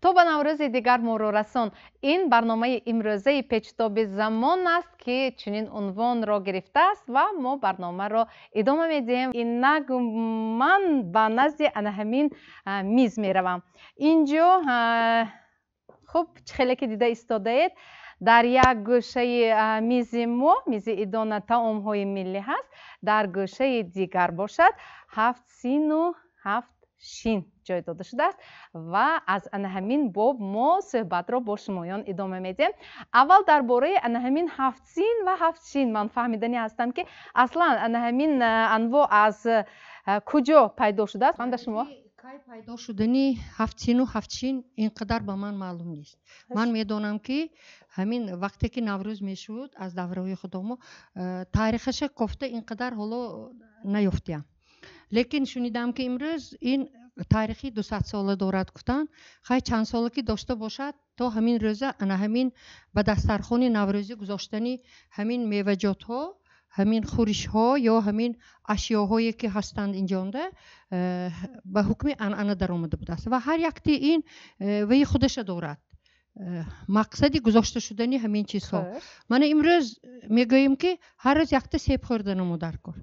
S1: то ба наврӯзи дигар моро расон ин барномаи имрӯзаи печтоби замон аст ки чунин унвонро гирифтааст ва мо барномаро идома медиҳем инак ман ба назди ана ҳамин миз меравам инҷо хуб чӣ хеле ки дида истодаед дар як гӯшаи мизи мо мизи идона таомҳои миллӣ ҳаст дар гӯшаи дигар бошад 7 шин ҷой дода шудааст ва аз ана ҳамин боб мо суҳбатро бо шумоён идома медиҳем аввал дар бораи ана ҳамин 7 син ва 7 шин ман фаҳмиданӣ ҳастам ки аслан ана ҳамин анво аз куҷо пайдо шудааст ханда шумо
S5: кай пайдо шудани 7 сину 7 шин инқадар ба ман маълум нест ман медонам ки ҳамин вақте ки наврӯз мешуд аз давраҳои худомо таърихаша кофта инқадар ҳоло наёфтиам лекин шунидам ки имрӯз ин таърихи 200 сола дорад гуфтанд хай чанд сола ки дошта бошад то ҳамин рӯза ана ҳамин ба дастархони наврӯзӣ гузоштани ҳамин меваҷотҳо ҳамин хӯришҳо ё ҳамин ашёҳое ки ҳастанд инҷонда ба ҳукми анъана даромада будааст ва ҳар якти ин ваи худаша дорад мақсади гузошта шудани ҳамин чизҳо мана имрӯз мегӯем ки ҳар рӯз якта себ хӯрдана модар кор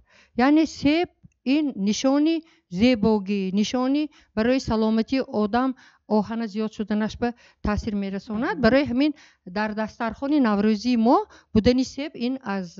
S5: яъне себ ин нишони зебогӣ нишони барои саломатии одам آهن زیاد شدنش به تاثیر میرساند. برای همین در دسترخوان نوروزی ما بودن سیب این از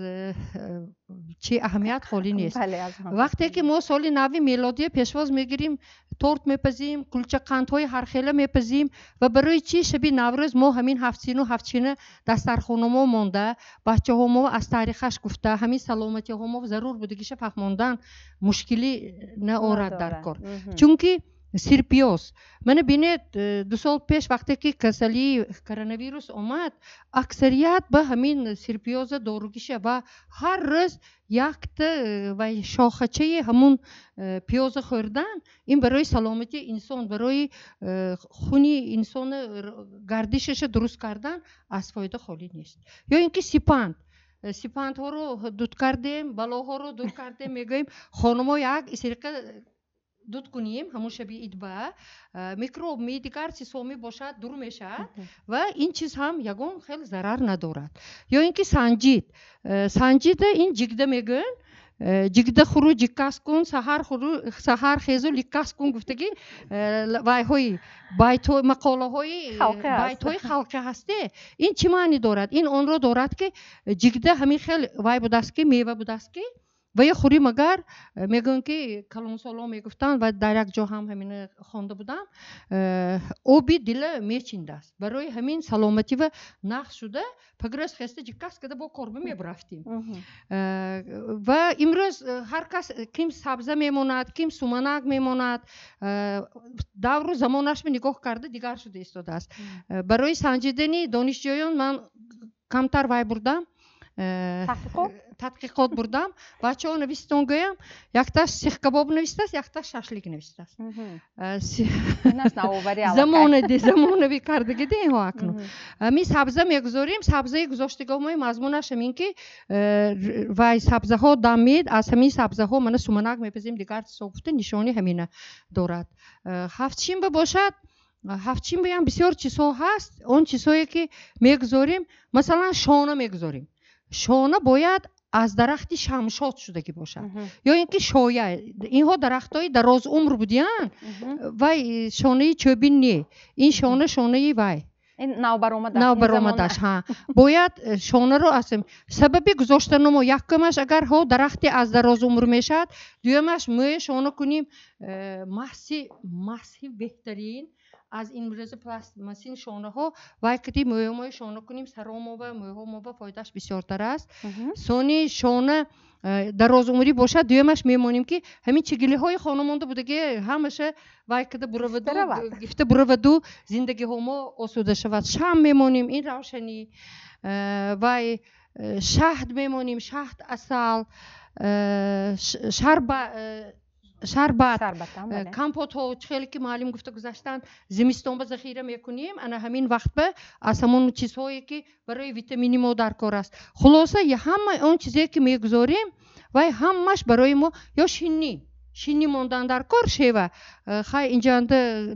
S5: چه اهمیت خالی نیست. وقتی که ما سال نو میلادی پیشواز میگیریم، تورت میپزیم، کلچه قندهای هر خیله میپزیم و برای چی شب نوروز ما همین هفتچین و هفتچین دسترخوان ما مونده، بچه ها ما از تاریخش گفته، همین سلامتی ها ما ضرور بودگیش فهموندن مشکلی نه آورد در کار. چونکه سیرپیوس من بینید 2 سال پیش وقتی که کسلی کرونا ویروس اومد، اکثریت به همین سیرپیوز داروگیشه و هر روز یک و شاخچه همون پیاز خوردن، این برای سلامتی انسان، برای خونی انسان گردشش درست کردن از فایده خالی نیست. یا اینکه سپند ها رو دود کردیم، بلاها رو دور کردیم، میگویم خانما یک سرقه دود کنیم همون شبیه ایدبه میکروب می دیگر چیزهایی باشد دور میشد و این چیز هم یگان خیلی ضرر ندارد. یا اینکه سنجید این جگده میگن، جگده خورو جکاس کن، سحر خیزو لیکاس کن گفتگی وای های بایتوی مقاله های بایتوی خلقه هسته. این چی معنی دارد؟ این اون رو دارد که جگده همین خیلی وای بودست که میوه بودست که و یه خوری مگر میگن که کلام سلام میگفتن و در یک جا هم همین خوانده بودم، او بی دل میچینده است. برای همین سلامتی و نقص شده پگرس خسته جکاس کده با کربه میبرفتیم و امروز هر کس کیم سبزه میموند، کیم سومنک میموند، دور زمانش می نگاه کرده دیگر شده ایستاده است. برای سنجیدنی دانشجویان من کمتر وای بردم، تحقیقات بردم. بچه ها نویستون گویم یک تاش سیخ کباب نویسته است، یک تاش شاشلیک نویسته است. زمان بی کردگی ده ها اکنون می سبزه میگذاریم. سبزه گذاشتگاه ما مضمونش همین که وای سبزه ها دمید، از همین سبزه ها من سومنک میپزیم دیگر صحبت نشانی همینه دارد. هفتچین باشد، هفتچین بیان بسیار چیزها هست. اون چیزهایی که میگذاریم مثلا شانه میگذاریم. شانه باید از درختی شمشاد شدگی باشد یا اینکه شایه. اینها درختای دراز عمر بودیان و شانه چوبین نی. این شانه وای
S1: این نو
S5: برآمدش ها باید شانه رو اسم سببی گذاشتن ما یکمش اگر ها درختی از دراز عمر میشد، دویمش موی شانه کنیم محسی بهترین از این مرز پلاستماسین شانه ها و کدی موی شانه کنیم سرام و موی با فایدهش بسیارتر است. سونی شانه دراز عمری باشد، دویمش میمونیم که همین چگیلی های خانمانده بوده که همشه وای کده برودو گفته برودو زندگی ها آسوده شود. شم میمونیم این روشنی وای شهد میمونیم، شهد اصل شربت کمپوت ها خیلی که معلم گفته گذاشتن زمستان به ذخیره میکنیم. انا همین وقت به از همون چیزهایی که برای ویتامینی ما در کار است. خلاصه همه اون چیزایی که میگذاریم و همش برای ما یا شینی موندن در کار شوه. خیلی اینجا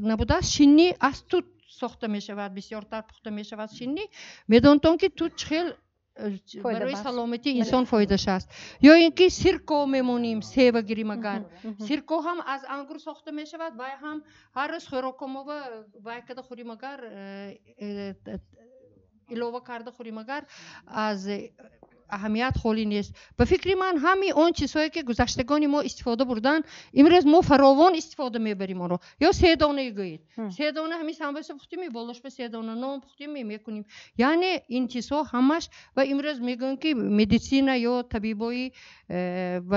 S5: نبوده شینی از توت ساخته میشود، بسیارتر پخته میشود. شینی میدونتون که توت خیلی برای سلامتی انسان فایدهش است. یا اینکه سیرکو میمونیم، سیب گیریم اگر سیرکو هم از انگور ساخته میشود و هم هر روز خوراکم و کده خوریم اگر علاوه کرده خوریم اگر از اهمیت خالی نیست. به فکر من همین اون چیزهایی که گذشتگان ما استفاده بردن امروز ما فراوان استفاده میبریم اون رو. یا 3 دانه گوید 3 دانه همین سنبس پختیم بالاش به 3 دانه نان پختیم میکنیم. یعنی این چیزها همش و امروز میگن که مدیسین یا طبیبای و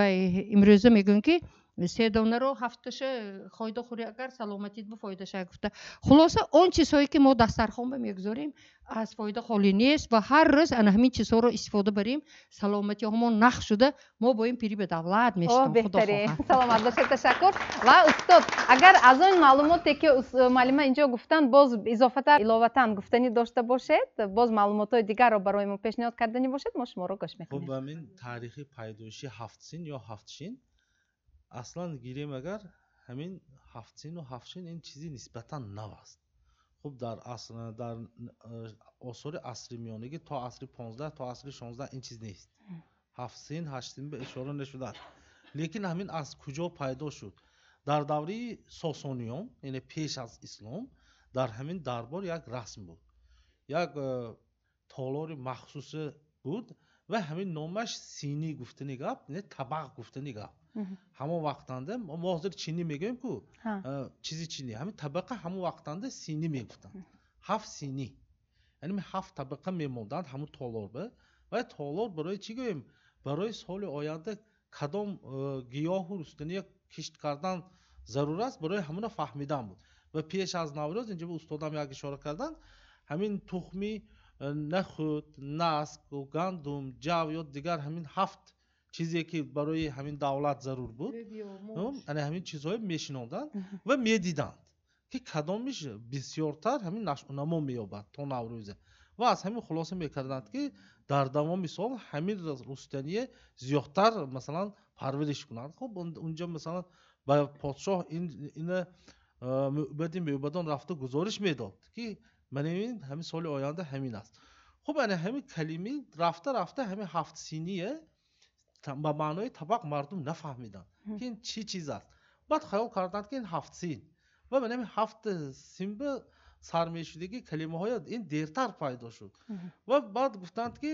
S5: امروز میگن که 3 دانه رو هفتش خایده خوری اگر سلامتیت به فایده شه گفته. خلاصه اون چیزهایی که ما دسترخوان به میگذاریم از فایده خالی نیست و هر روز ان همین چیزها رو استفاده بریم سلامتی همون نقش شده ما با این پیری به دولت میشتم.
S1: بهتره. سلامت باشید. تشکر. و استاد اگر از اون معلوماتی که معلم اینجا گفتن باز اضافتا گفتنی داشته باشید، باز معلومات دیگر رو برای ما پیشنهاد کردنی باشید، ما شما رو گوش میکنیم.
S4: خب همین تاریخی پیدایشی هفتچین یا هفتچین اصلا گیریم اگر همین هفتچین و هفتچین این چیزی نسبتا نو است. خب در آثار عصر میانگی تا عصر 15 تا عصر 16 این چیز نیست. هفتچین هشتین به اشاره نشده. لیکن همین از کجا پیدا شد؟ در دوره ساسانیان یعنی پیش از اسلام дар ҳамин дарбор як расм буд, як толори махсусе буд ва ҳамин номаш синӣ гуфтани гап, не табақ гуфтани гап. ҳамон вақтанда мо ҳозир чинӣ мегӯем ку чизи чинӣ, ҳамин табақа ҳамон вақтанда синӣ мегуфтанд. 7 синӣ, яъне 7 табақа мемонданд ҳамон толор ба. ва толор барои чӣ гӯем? барои соли оянда кадом гиёҳу рустания кишт кардан зарур аст, барои ҳамона фаҳмидан буд. ва пеш аз наврӯз инҷо устодам як ишора карданд, ҳамин тухми нахӯд, наск, гандум, ҷав ё дигар ҳамин 7 чизе ки барои ҳамин давлат зарур буд, ана ҳамин чизҳои мешинонданд ва медиданд ки кадомиш бисёртар ҳамин нашъунамо меёбад то наврӯзе. ва аз ҳамин хулоса мекарданд ки дар давоми сол ҳамин рустание зиёдтар масалан парвариш кунанд. хуб унҷа масалан ба подшоҳ ина муъбади муъбадон рафта гузориш медод ки манавин ҳамин соли оянда ҳамин аст. хуб ана ҳамин калими рафта рафта ҳамин 7 синие ба маънои табақ мардум нафаҳмиданд ки ин чӣ чиз аст. баъд хаёл карданд ки ин 7 син ва ба нами 7 синба сармешудагӣ калимаҳоя ин дертар пайдо шуд. ва баъд гуфтанд ки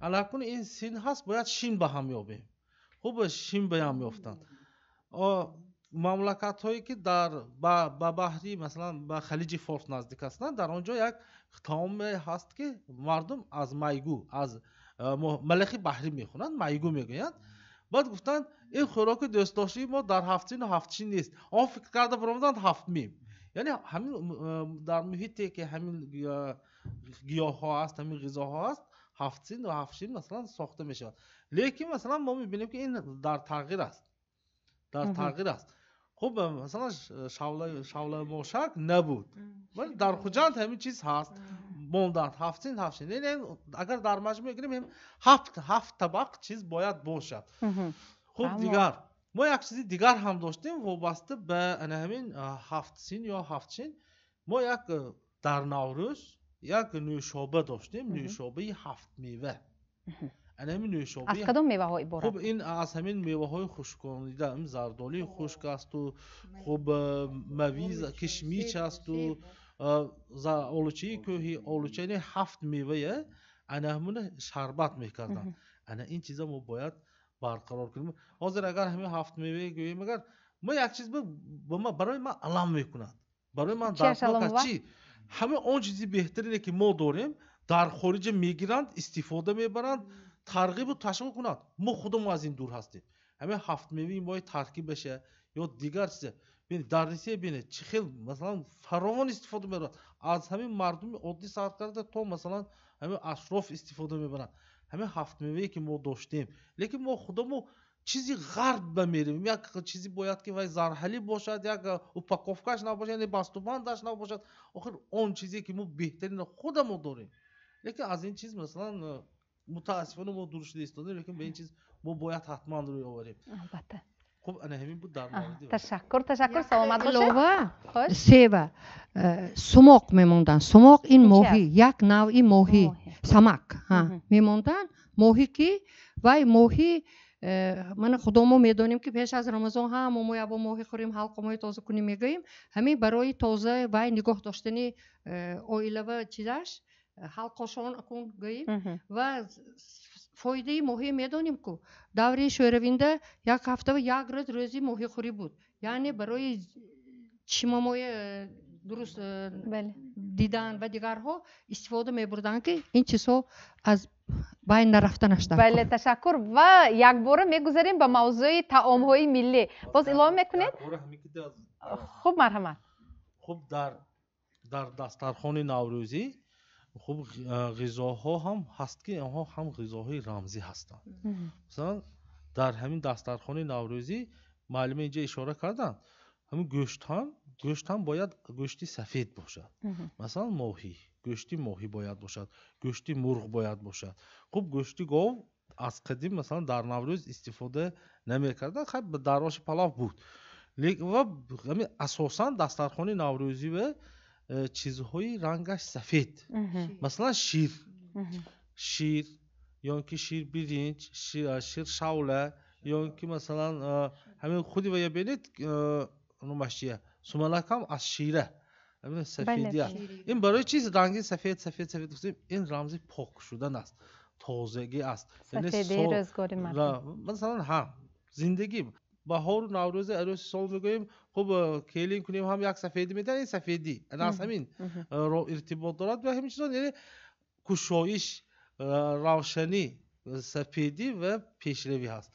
S4: алакун ин син ҳаст, бояд шин ба ҳам ёбем. хуб шин ба ҳам ёфтанд. мамлакатҳое ки ба баҳри масалан ба халиҷи форс наздик ҳастанд, дар онҷо як таоме ҳаст ки мардум аз майгӯ, аз малахи баҳрӣ мехӯранд, майгӯ мегӯянд. баъд гуфтанд ин хӯроки дӯстдоштаи мо дар 7 сину 7 шин нест, он фикр карда баромаданд 7 мим. яъне ҳамин дар муҳите ки ҳамин гиёҳҳо ҳаст, ҳамин ғизоҳо ҳаст, 7 син ва 7 шин масалан сохта мешавад. лекин масалан мо мебинем ки ин дар тағйир аст, дар тағйир аст. хуб масалан шавла мошак набуд, вале дар хуҷанд ҳамин чиз ҳаст, монданд 7 син 7 шин. яъне агар дар маҷмӯъ гирем 7 табақ чиз бояд бошад. хуб дигар мо як чизи дигар ҳам доштем вобаста ба ана ҳамин 7 син ё 7 шин. мо як дар наврӯз як нӯшоба доштем, нӯшобаи 7 мева. ана ҳамин нӯшоба
S1: аз кадом меваҳо иборат?
S4: хуб ин аз ҳамин меваҳои хушконида, ин зардолии хушк асту, хуб мавиз, кишмич асту, олучаи кӯҳӣ, олуча, яъне 7 мевае ана ҳамуна шарбат мекарданд. ана ин чиза мо бояд барқарор кунем. ҳозир агар ҳамин 7 меваи гӯем, агар мо як чиз барои ман алам мекунад, барои ман дарднок чӣ? ҳамин он чизи беҳтарине ки мо дорем дар хориҷа мегиранд, истифода мебаранд, тарғибу ташвиқ кунанд. мо худамон аз ин дур ҳастем. ҳамин 7 меваи мои таркиб баша ё дигар чиза бинед, дар Русия бинед чӣ хел масалан фаровон истифода мебаранд. аз ҳамин мардуми оддӣ саркарда то масалан ҳамин ашроф истифода мебаранд. ҳамин 7 мевае ки мо доштем, лекин мо худамо чизи ғарб ба мерем. як чизи бояд ки вай зарҳалӣ бошад, як упаковкаш набошад, яъне бастубандаш набошад. охир он чизе ки мо беҳтарина худамо дорем, лекин аз ин чиз масалан мутаассифона мо дур шуда истодем, лекин ба ин чиз мо бояд ҳатман рӯй оварем.
S1: албатта.
S4: хуб ана ҳамин буд дар мавриди
S1: ташаккур, саломат бошед.
S5: илова сева сумоқ мемонданд. сумоқ ин моҳӣ, як навъи моҳӣ, самак мемонданд. моҳӣ ки вай моҳӣ мана худомо медонем ки пеш аз рамазон ҳамамо ябо моҳӣ хӯрем, ҳалқамои тоза кунем мегӯем. ҳамин барои тоза вай нигоҳ доштани оилава чизаш ҳалқошон кун гӯем. ва фоидаи моҳӣ медонем ку даври шӯравинда як ҳафтава як рӯз рӯзи моҳихӯрӣ буд. яъне барои чимамои дуруст дидан ва дигарҳо истифода мебурданд ки ин чизҳо аз байн нарафтанаш дар.
S1: бале, ташаккур. ва якбора мегузарем ба мавзӯи таомҳои миллӣ. боз илова мекунед? хуб, марҳамат.
S4: хуб дар дастархони наврӯзӣ хуб ғизоҳо ҳам ҳаст ки онҳо ҳам ғизоҳои рамзӣ ҳастанд. масалан дар ҳамин дастархони наврӯзӣ маълима инҷа ишора карданд, ҳамин гӯшт ҳам бояд гӯшти сафед бошад. масалан моҳӣ, гӯшти моҳӣ бояд бошад, гӯшти мурғ бояд бошад. хуб гӯшти гов аз қадим масалан дар наврӯз истифода намекарданд, хаб дар оши палав буд. ва асосан дастархони наврӯзӣ ва чизҳои рангаш сафед, масалан шир ё ки шир биринҷ, шир шавла ё ки масалан ҳамин худи ва ябенед номаш чия сумалакам аз шира همین سفیدی است. این برای چیز رنگی سفید گفتیم این رمزی پاک شدن است، تازگی است.
S1: سفیدی روزگاری مردم.
S4: مثلا هم زندگی بهار و نوروز عروس سال میگوییم خب کلین کنیم هم یک سفیدی میدن، این سفیدی از همین ارتباط دارد و همین چیزا، یعنی کشایش، روشنی، سفیدی و پیشروی هست.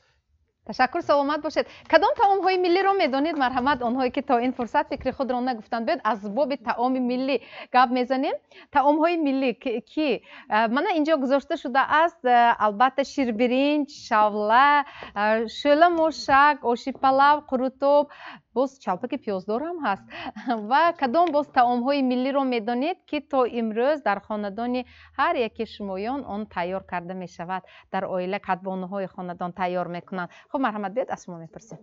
S1: تشکر، سلامت باشید. کدام طعام های ملی رو میدونید؟ مرحمت آنهایی که تا این فرصت فکر خود را نگفتند بیاد از باب طعام ملی گپ میزنیم. طعام های ملی که من اینجا گذاشته شده است البته شیر برنج، شوله، شوله موشک، آشی پلو، قروتوب، باز چالپک پیازدار هم هست. و کدام باز طعام های ملی رو میدونید که تا امروز در خاندان هر یکی شمایان آن تیار کرده می شود، در عائله کدبانه های خاندان تیار میکنند؟ خب مرحمت بیاد از شما میپرسیم.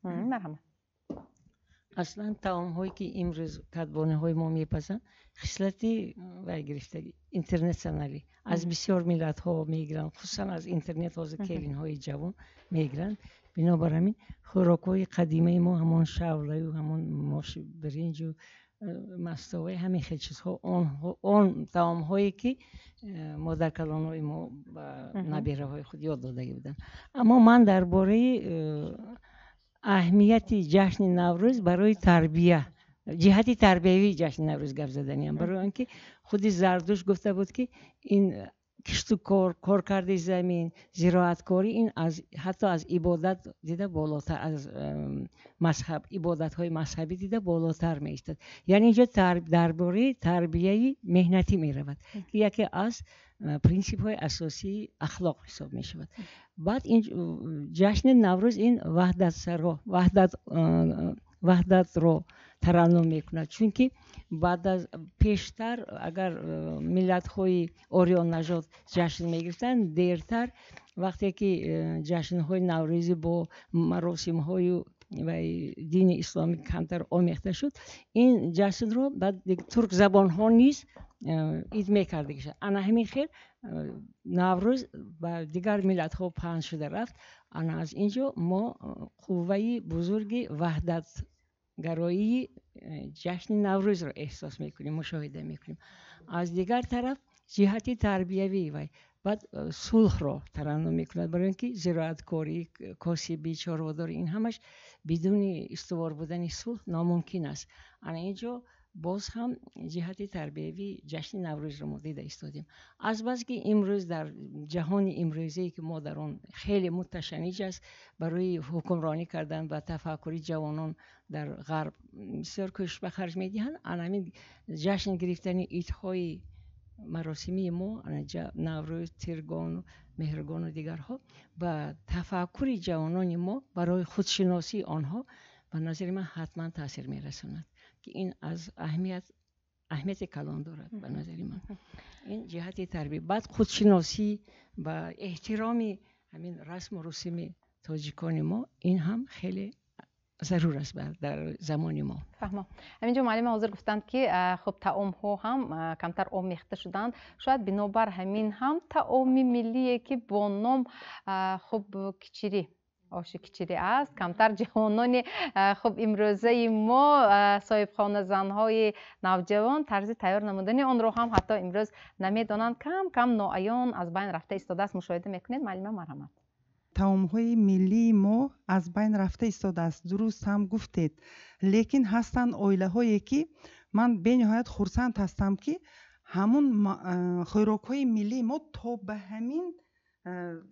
S1: مرحمت.
S9: اصلا طعام هایی که امروز کدبانه های ما میپزن خصلتی و گرفتگی اینترنشنالی از بسیار ملت ها میگیرن، خصوصا از اینترنت از کلین های جوان میگیرن. بنابراین خوراک های قدیمی ما همون شوله و همون ماش برنج و مستوی همین خیلی چیزها، اون طعام هایی که مادر کلان های ما و نبیره های خود یاد داده بودن. اما من درباره اهمیت جشن نوروز برای تربیه، جهت تربیوی جشن نوروز گپ زدنیم، برای اینکه خود زردوشت گفته بود که این کشت و کار کرده زمین، زراعتکاری، این از حتی از عبادت دیده بالاتر، از مذهب، عبادت های مذهبی دیده بالاتر می ایستد. یعنی اینجا درباره تربیه مهنتی می رود که یکی از پرینسیپ های اساسی اخلاق حساب می شود. بعد این جشن نوروز این وحدت رو ترنم میکند، چون که بعد از پیشتر اگر ملت های اوریان نژاد جشن میگرفتن، دیرتر وقتی که جشن های نوروزی با مراسم های و دین اسلامی کمتر آمیخته شد، این جشن رو بعد ترک زبان ها نیز اید میکرده گشت. انا همین خیر نوروز و دیگر ملت ها پهن شده رفت. انا از اینجا ما قوه بزرگ وحدت گرایی جشن نوروز رو احساس میکنیم، مشاهده میکنیم. از دیگر طرف جهت تربیوی و بعد صلح رو ترنم میکند، برای اینکه زراعتکاری، کاسبی، چارواداری، این همش بدون استوار بودن صلح ناممکن است. انا اینجا باز هم جهت تربیوی جشن نوروز رو ما دیده ایستادیم. از بس که امروز در جهان امروزی که ما در آن خیلی متشنج است برای حکمرانی کردن و تفکری جوانان در غرب بسیار کوشش به خرج میدهند، همین جشن گرفتن عیدهای مراسمی ما، نوروز، تیرگان، مهرگان و دیگرها، و تفکر جوانان ما برای خودشناسی آنها به نظر من حتما تاثیر میرساند که این از اهمیت کلان دارد. به نظر من این جهت تربیت، بعد خودشناسی و احترام همین رسم و رسوم تاجیکان ما، این هم خیلی ضرور است در زمان ما.
S1: فهمم. همینجا معلم حاضر گفتند که خب طعام ها هم کمتر آمیخته شدند، شاید بنابر همین هم طعام ملیه که با نام خب کچری، آش کچری است. کمتر جوانان خب امروزه ما صاحب خانه زنهای نوجوان طرز تیار نمودن آن رو هم حتی امروز نمیدانند، کم ناعیان از بین رفته ایستاده است. مشاهده میکنید معلم مرحمت.
S10: طعام‌های ملی ما از بین رفته ایستاده است، درست هم گفتید. لیکن هستند عائله‌هایی که من به نهایت خرسند هستم که همون خوراک‌های ملی ما تا به همین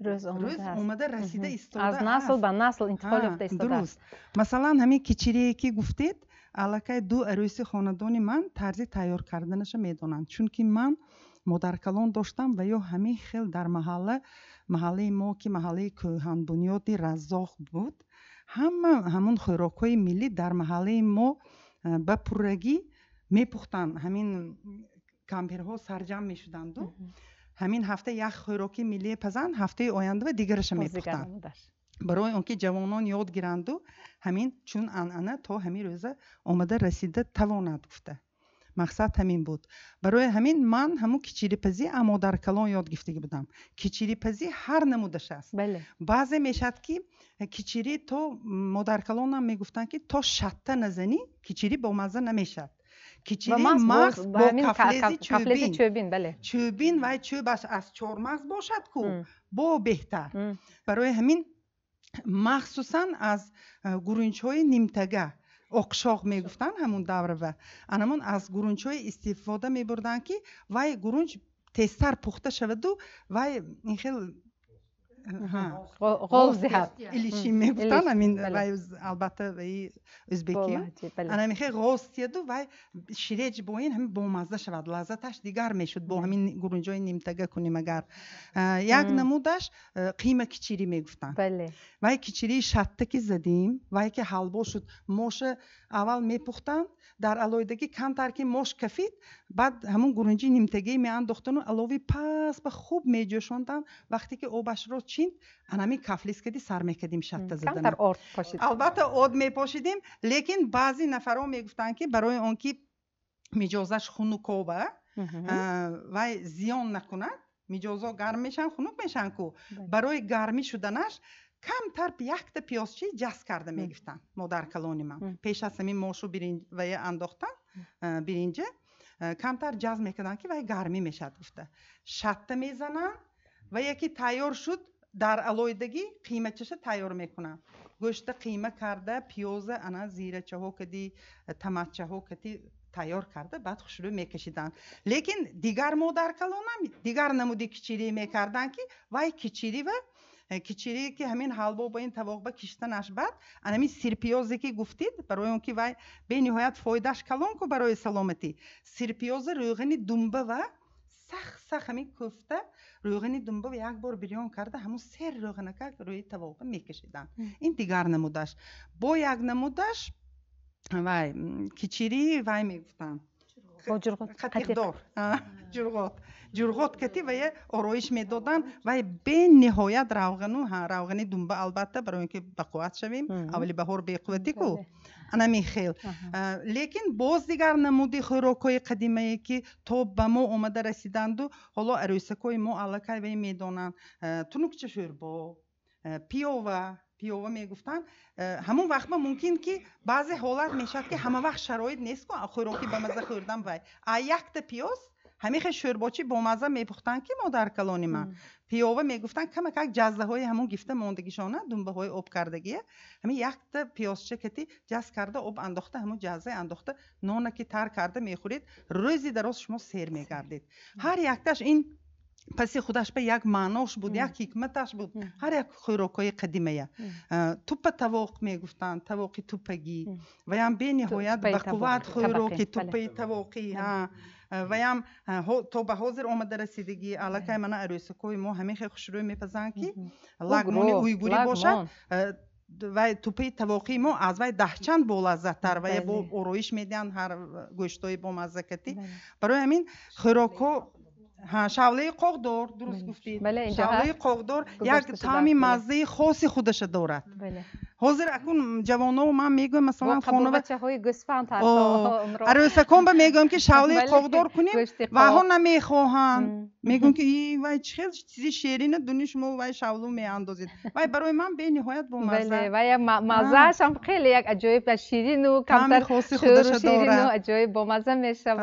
S10: روز اومده رسیده ایستاده
S1: از نسل به نسل انتقال یافته ایستاده است.
S10: مثلا همین کچری که گفتید، الکی دو عروس خاندان من طرز تیار کردنش میدونند، چون که من مادر کلان داشتم و یا همین خیلی در محله ما که محله کوهن بنیادی رزاق بود، همون خوراک‌های ملی در محله ما به پرگی میپختن. همین کمپرها سرجم میشدند و همین هفته یک خوراکی ملی پزن، هفته آینده و دیگرش میپختن، برای اونکه جوانان یاد گیرند و همین چون انعنه تا همین روزه آمده رسیده تواند گفته. مقصد همین بود. برای همین من همون کچری پزی اما در کلان یاد گرفته بودم. کچری پزی هر نمودش است.
S1: بله.
S10: بعضی میشد که کچری تو مادر کلان هم میگفتن که تا شته نزنی کچری با مزه نمیشد. کیچیری مغز با کفلزی
S1: چوبین بله
S10: چوبین و چوب از چهارمغز باشد کو با بهتر برای همین مخصوصا از گرونچهای نیمتگه اقشاق میگفتن همون دوره و انمون از گرونچهای استفاده میبردن که وای گرونچ تستر پخته شود و وای این خیلی
S1: غوز دهب
S10: ایلیشی میگفتن همین وای البته وای ازبکی انا میخوای غوز تیدو وای شیرج با این همین بامزه شود لذتش دیگر میشد با همین گرونچهای نیمتگه کنیم اگر یک نمودش قیمه کچیری میگفتن
S1: بله
S10: وای کچیری شتکی زدیم وای که حلوا شد موش اول میپختن در علایدگی کمتر که موش کفید بعد همون گرونچی نیمتگی میانداختن و علاوه پس به خوب میجوشوندن وقتی که آبش رو چیند انمی کفلیس کدی سر میکردیم شت زدن
S1: کمتر آرد پاشید
S10: البته آرد میپاشیدیم لیکن بعضی نفرها میگفتن که برای اون که میجازش خنکه و زیان نکنه میجازا گرم میشن خنک میشن کو برای گرمی شدنش کمتر یک تا پیازچی جس کرده میگفتن مادر کلانی من پیش از همین موشو و انداختن برینجه کمتر جز میکردن که وای گرمی میشد گفته شت میزنن و یکی تیار شد در علایدگی قیمه چش تیار میکنن گوشت قیمه کرده پیاز انا زیره چهو کدی تمچه ها کدی تیار کرده بعد خوشرو میکشیدن لیکن دیگر مادر کلانم دیگر نمودی کچیری میکردن که وای کچیری و کچیری که همین حلوا با این طبق کشتنش بعد همین سیرپیازی که گفتید برای اون که وای به نهایت فایدهش کلان کو برای سلامتی سیرپیاز روغن دنبه و سخت همین کوفته روغن دنبه و یک بار بریان کرده همون سر روغنک روی طبق میکشیدن این دیگر نمودش با یک نمودش وای کچیری وای میگفتن قطیق جرغات کتی و یه آرایش میدادن و به نهایت روغن دنبه البته برای اینکه بقوت شویم اولی بهار به قوتی کو انا میخیل لیکن باز دیگر نمودی خوراکای قدیمی که تا به ما اومده رسیدند و حالا عروسکای ما علاقه به میدونن تنوکچه شوربا پیوه میگفتن همون وقت ممکن که بعضی حالت میشد که همه وقت شرایط نیست که خوراکی به مزه خوردن وای یک تا پیاز همیشه شورباچی با مزه میپختن که مادر کلانی من پیوه میگفتن کم جزده های همون گفته ماندگیشانه دنبه های آب کردگیه همین یک تا پیاز چکتی جز کرده آب انداخته همون جزده انداخته نان که تر کرده میخورید روزی دراز شما سیر میگردید هر یکتاش این پس خودش به یک معناش بود یک حکمتش بود هر یک خوراکای قدیمیه توپ تواق میگفتن تواقی توپگی و هم به نهایت به قوت خوراکی توپی تواقی و هم تا به حاضر آمده رسیدگی علاقه من عروسکای ما همه خیلی خوش روی میپزن که لگمانی اویگوری باشد و توپی تواقی ما از وی دهچند بولازتر و با آرایش میدن هر گوشتای با مزکتی برای همین خوراکا شاوله قاقدار درست گفتید شاوله قاقدار یک طعم مزه خاصی خودش دارد حاضر اکنون جوانا و من میگم مثلا
S1: خانواده بچه های گوسفند
S10: عروسکان به میگم که شاوله قاقدار کنیم و ها نمیخواهند میگم که ای وای چه چیزی شیرینه دونی شما وای شاولو میاندازید وای برای من به نهایت با مزه
S1: وای مزهش هم خیلی یک عجایب شیرین و کمتر
S10: خاصی خودش
S1: شیرین و عجایب با مزه میشه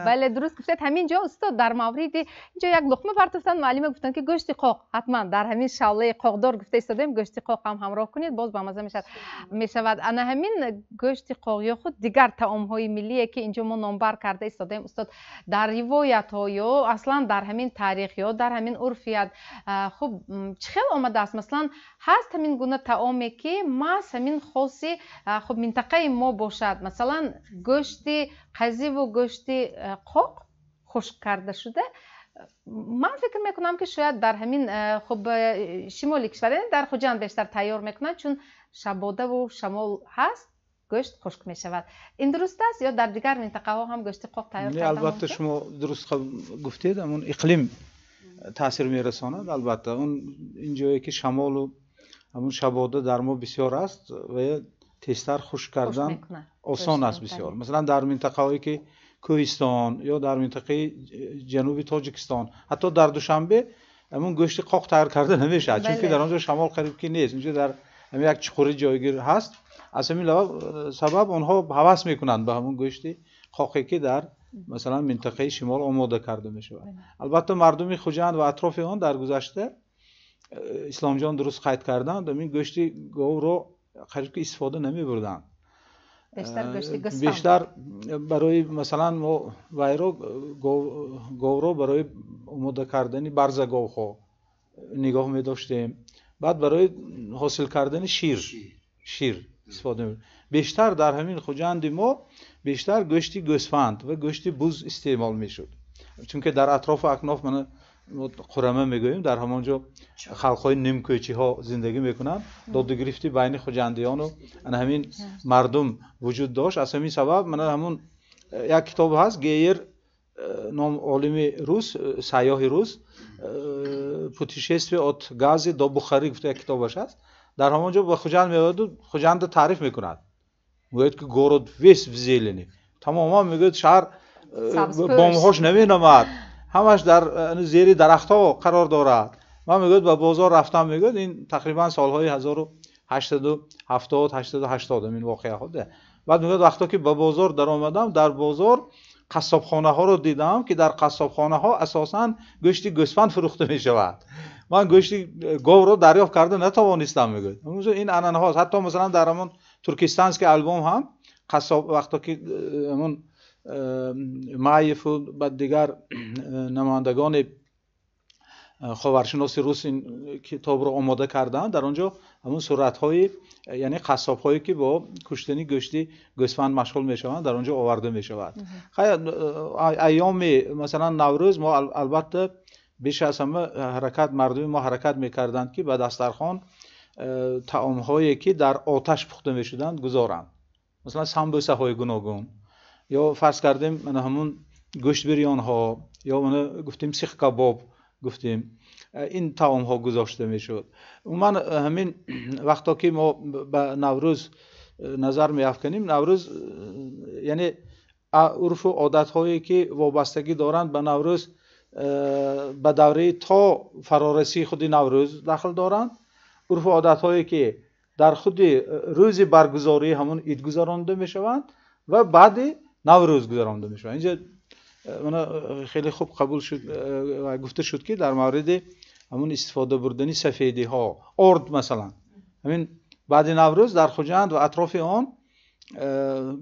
S1: بله درست گفتید همینجا استاد در مورد اینجا یک لقمه پرتفتن معلم گفتن که گوشت قاق حتما در همین شاوله قاقدار گفته استادیم گوشت قاق هم همراه کنید باز با مزه میشود انا همین گوشت قاق یا خود دیگر طعام های ملیه که اینجا ما نامبر کرده استادیم استاد در روایت ها یا اصلا در همین تاریخ یا در همین عرفیت خب چه آمده است مثلا هست همین گونه طعامی که ما همین خاصی خب منطقه ما باشد مثلا گوشت قزی و گوشت قاق خشک کرده شده من فکر میکنم که شاید در همین خب شمال کشور در خوجند بیشتر تیار میکنن چون شباده و شمال هست گوشت خشک میشود این درست است یا در دیگر منطقه ها هم گوشت قاق تیار کردن
S3: البته شما درست گفتید همون اقلیم تاثیر میرساند البته اون اینجایی که شمال و همون شباده در ما بسیار است و تیزتر خشک کردن آسان است بسیار مثلا در منطقه هایی که کوهستان یا در منطقه جنوبی تاجیکستان حتی در دوشنبه همون گوشت قاق تیار کرده نمیشه چون که در آنجا شمال قریب که نیست اونجا در همین یک چخوری جایگیر هست از همین سبب آنها هوس میکنند به همون گوشت خاکی که در مثلا منطقه شمال آماده کرده می شود. البته مردمی خوجند و اطراف آن در گذشته اسلام جان درست قید کردند این گوشت گاو رو خیلی که استفاده نمی بردند. بیشتر برای مثلا ما وایرو گاو رو برای آماده کردن برز گاو ها نگاه می داشتیم. بعد برای حاصل کردن شیر استفاده می. بیشتر در همین خوجند ما بیشتر گوشت گوسفند و گوشت بز استعمال می شد. چون که در اطراف اکناف من قرمه میگوییم در همونجا خلقهای نیمکوچی ها زندگی میکنن. دادگرفتی بین خوجندیان و همین مردم وجود داشت. از همین سبب من همون یک کتاب هست گیر نام عالم روس سیاه روس پوتیشستوی ات گازی دو بخاری گفته یک کتابش هست. در همونجا با خوجند میاد خوجند تعریف میکند. میگوید که گورد ویس زیلنی تماما میگوید شهر بامهاش نمینامد همش در زیر درختها قرار دارد. من میگوید به بازار رفتم میگوید این تقریبا سالهای 1870 880 این واقعه هاده. بعد میگوید وقتی که به بازار در آمدم در بازار قصابخانه ها رو دیدم که در قصابخانه ها اساساً گوشت گوسفند فروخته می شود. من گوشت گاو رو دریافت کرده نتوانستم میگوید. این انانه هاست. حتی مثلا در همون ترکستان که البوم هم قصاب وقتی که همون معیف و بعد دیگر نمایندگان خاورشناس روس این کتاب رو آماده کردن. در آنجا همون صورت‌های یعنی قصاب‌هایی که با کشتنی گوشت گوسفند مشغول می‌شوند در آنجا آورده می‌شود. ایام مثلا نوروز ما البته بیش از همه حرکت مردم ما حرکت می‌کردند که به دسترخوان طعام‌هایی که در آتش پخته می‌شدند گذارند. مثلا سمبوسه‌های گوناگون یا فرض کردیم من همون گوشت بریان ها یا من گفتیم سیخ کباب گفتیم این طعام ها گذاشته میشد. من همین وقتا که ما به نوروز نظر میافکنیم نوروز یعنی عرف و عادت هایی که وابستگی دارند به نوروز به دوره تا فرارسی خود نوروز داخل دارند. عرف و عادت هایی که در خود روز برگزاری همون عید گذرانده میشوند و بعد نوروز گذرانده میشوند. اینجا من خیلی خوب قبول شد و گفته شد که در مورد همون استفاده بردنی سفیدی ها ارد مثلا همین بعد نوروز در خوجند و اطراف آن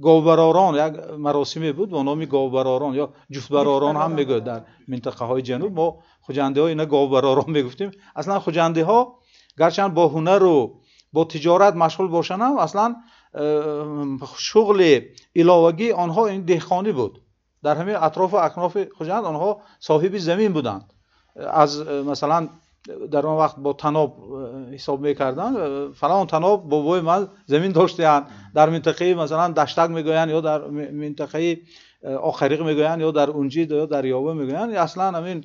S3: گاوبراران یک مراسمی بود با نام گاوبراران یا جفتبراران هم میگه در منطقه های جنوب. ما خوجنده ها اینا گاوبراران میگفتیم. اصلا خوجنده ها گرچند با هنر و با تجارت مشغول باشند هم اصلا شغل علاوگی آنها این دهقانی بود. در همین اطراف و اکناف خوجند آنها صاحب زمین بودند. از مثلا در اون وقت با تناب حساب میکردن فلان تناب بابای من زمین داشتن در منطقه مثلا دشتک میگوین یا در منطقه آخریق میگوین یا در اونجید یا در یاوه میگوین. اصلا همین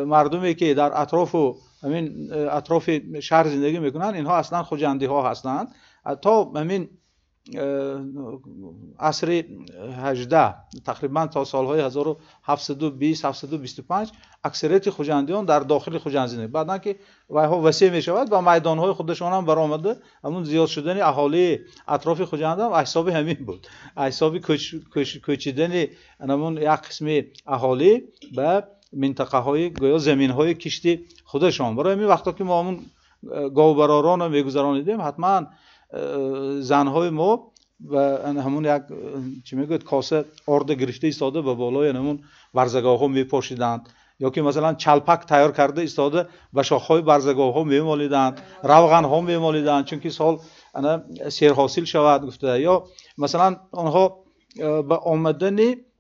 S3: مردمی که در اطراف و همین اطراف شهر زندگی میکنن اینها اصلا خوجندی ها هستند. تا همین عصر 18 تقریبا تا سالهای 1720 725 اکثریت خوجندیان در داخل خوجند زندگی بعدن که وایها وسیع می شود و میدانهای خودشان هم برآمده همون زیاد شدن اهالی اطراف خوجند هم حساب همین بود. حساب کوچیدن همون یک قسم اهالی به منطقه های گویا زمین های کشتی خودشان. برای همین وقتا که ما همون گاوبراران رو میگذرانیدیم حتما زنهای ما و همون یک چی میگوید کاسه آرد گرفته ایستاده به بالای همون برزگاه ها میپاشیدند یا که مثلا چلپک تیار کرده ایستاده به شاخهای برزگاه ها میمالیدند روغن ها میمالیدند چون که سال سیر حاصل شود گفته. یا مثلا آنها به آمدن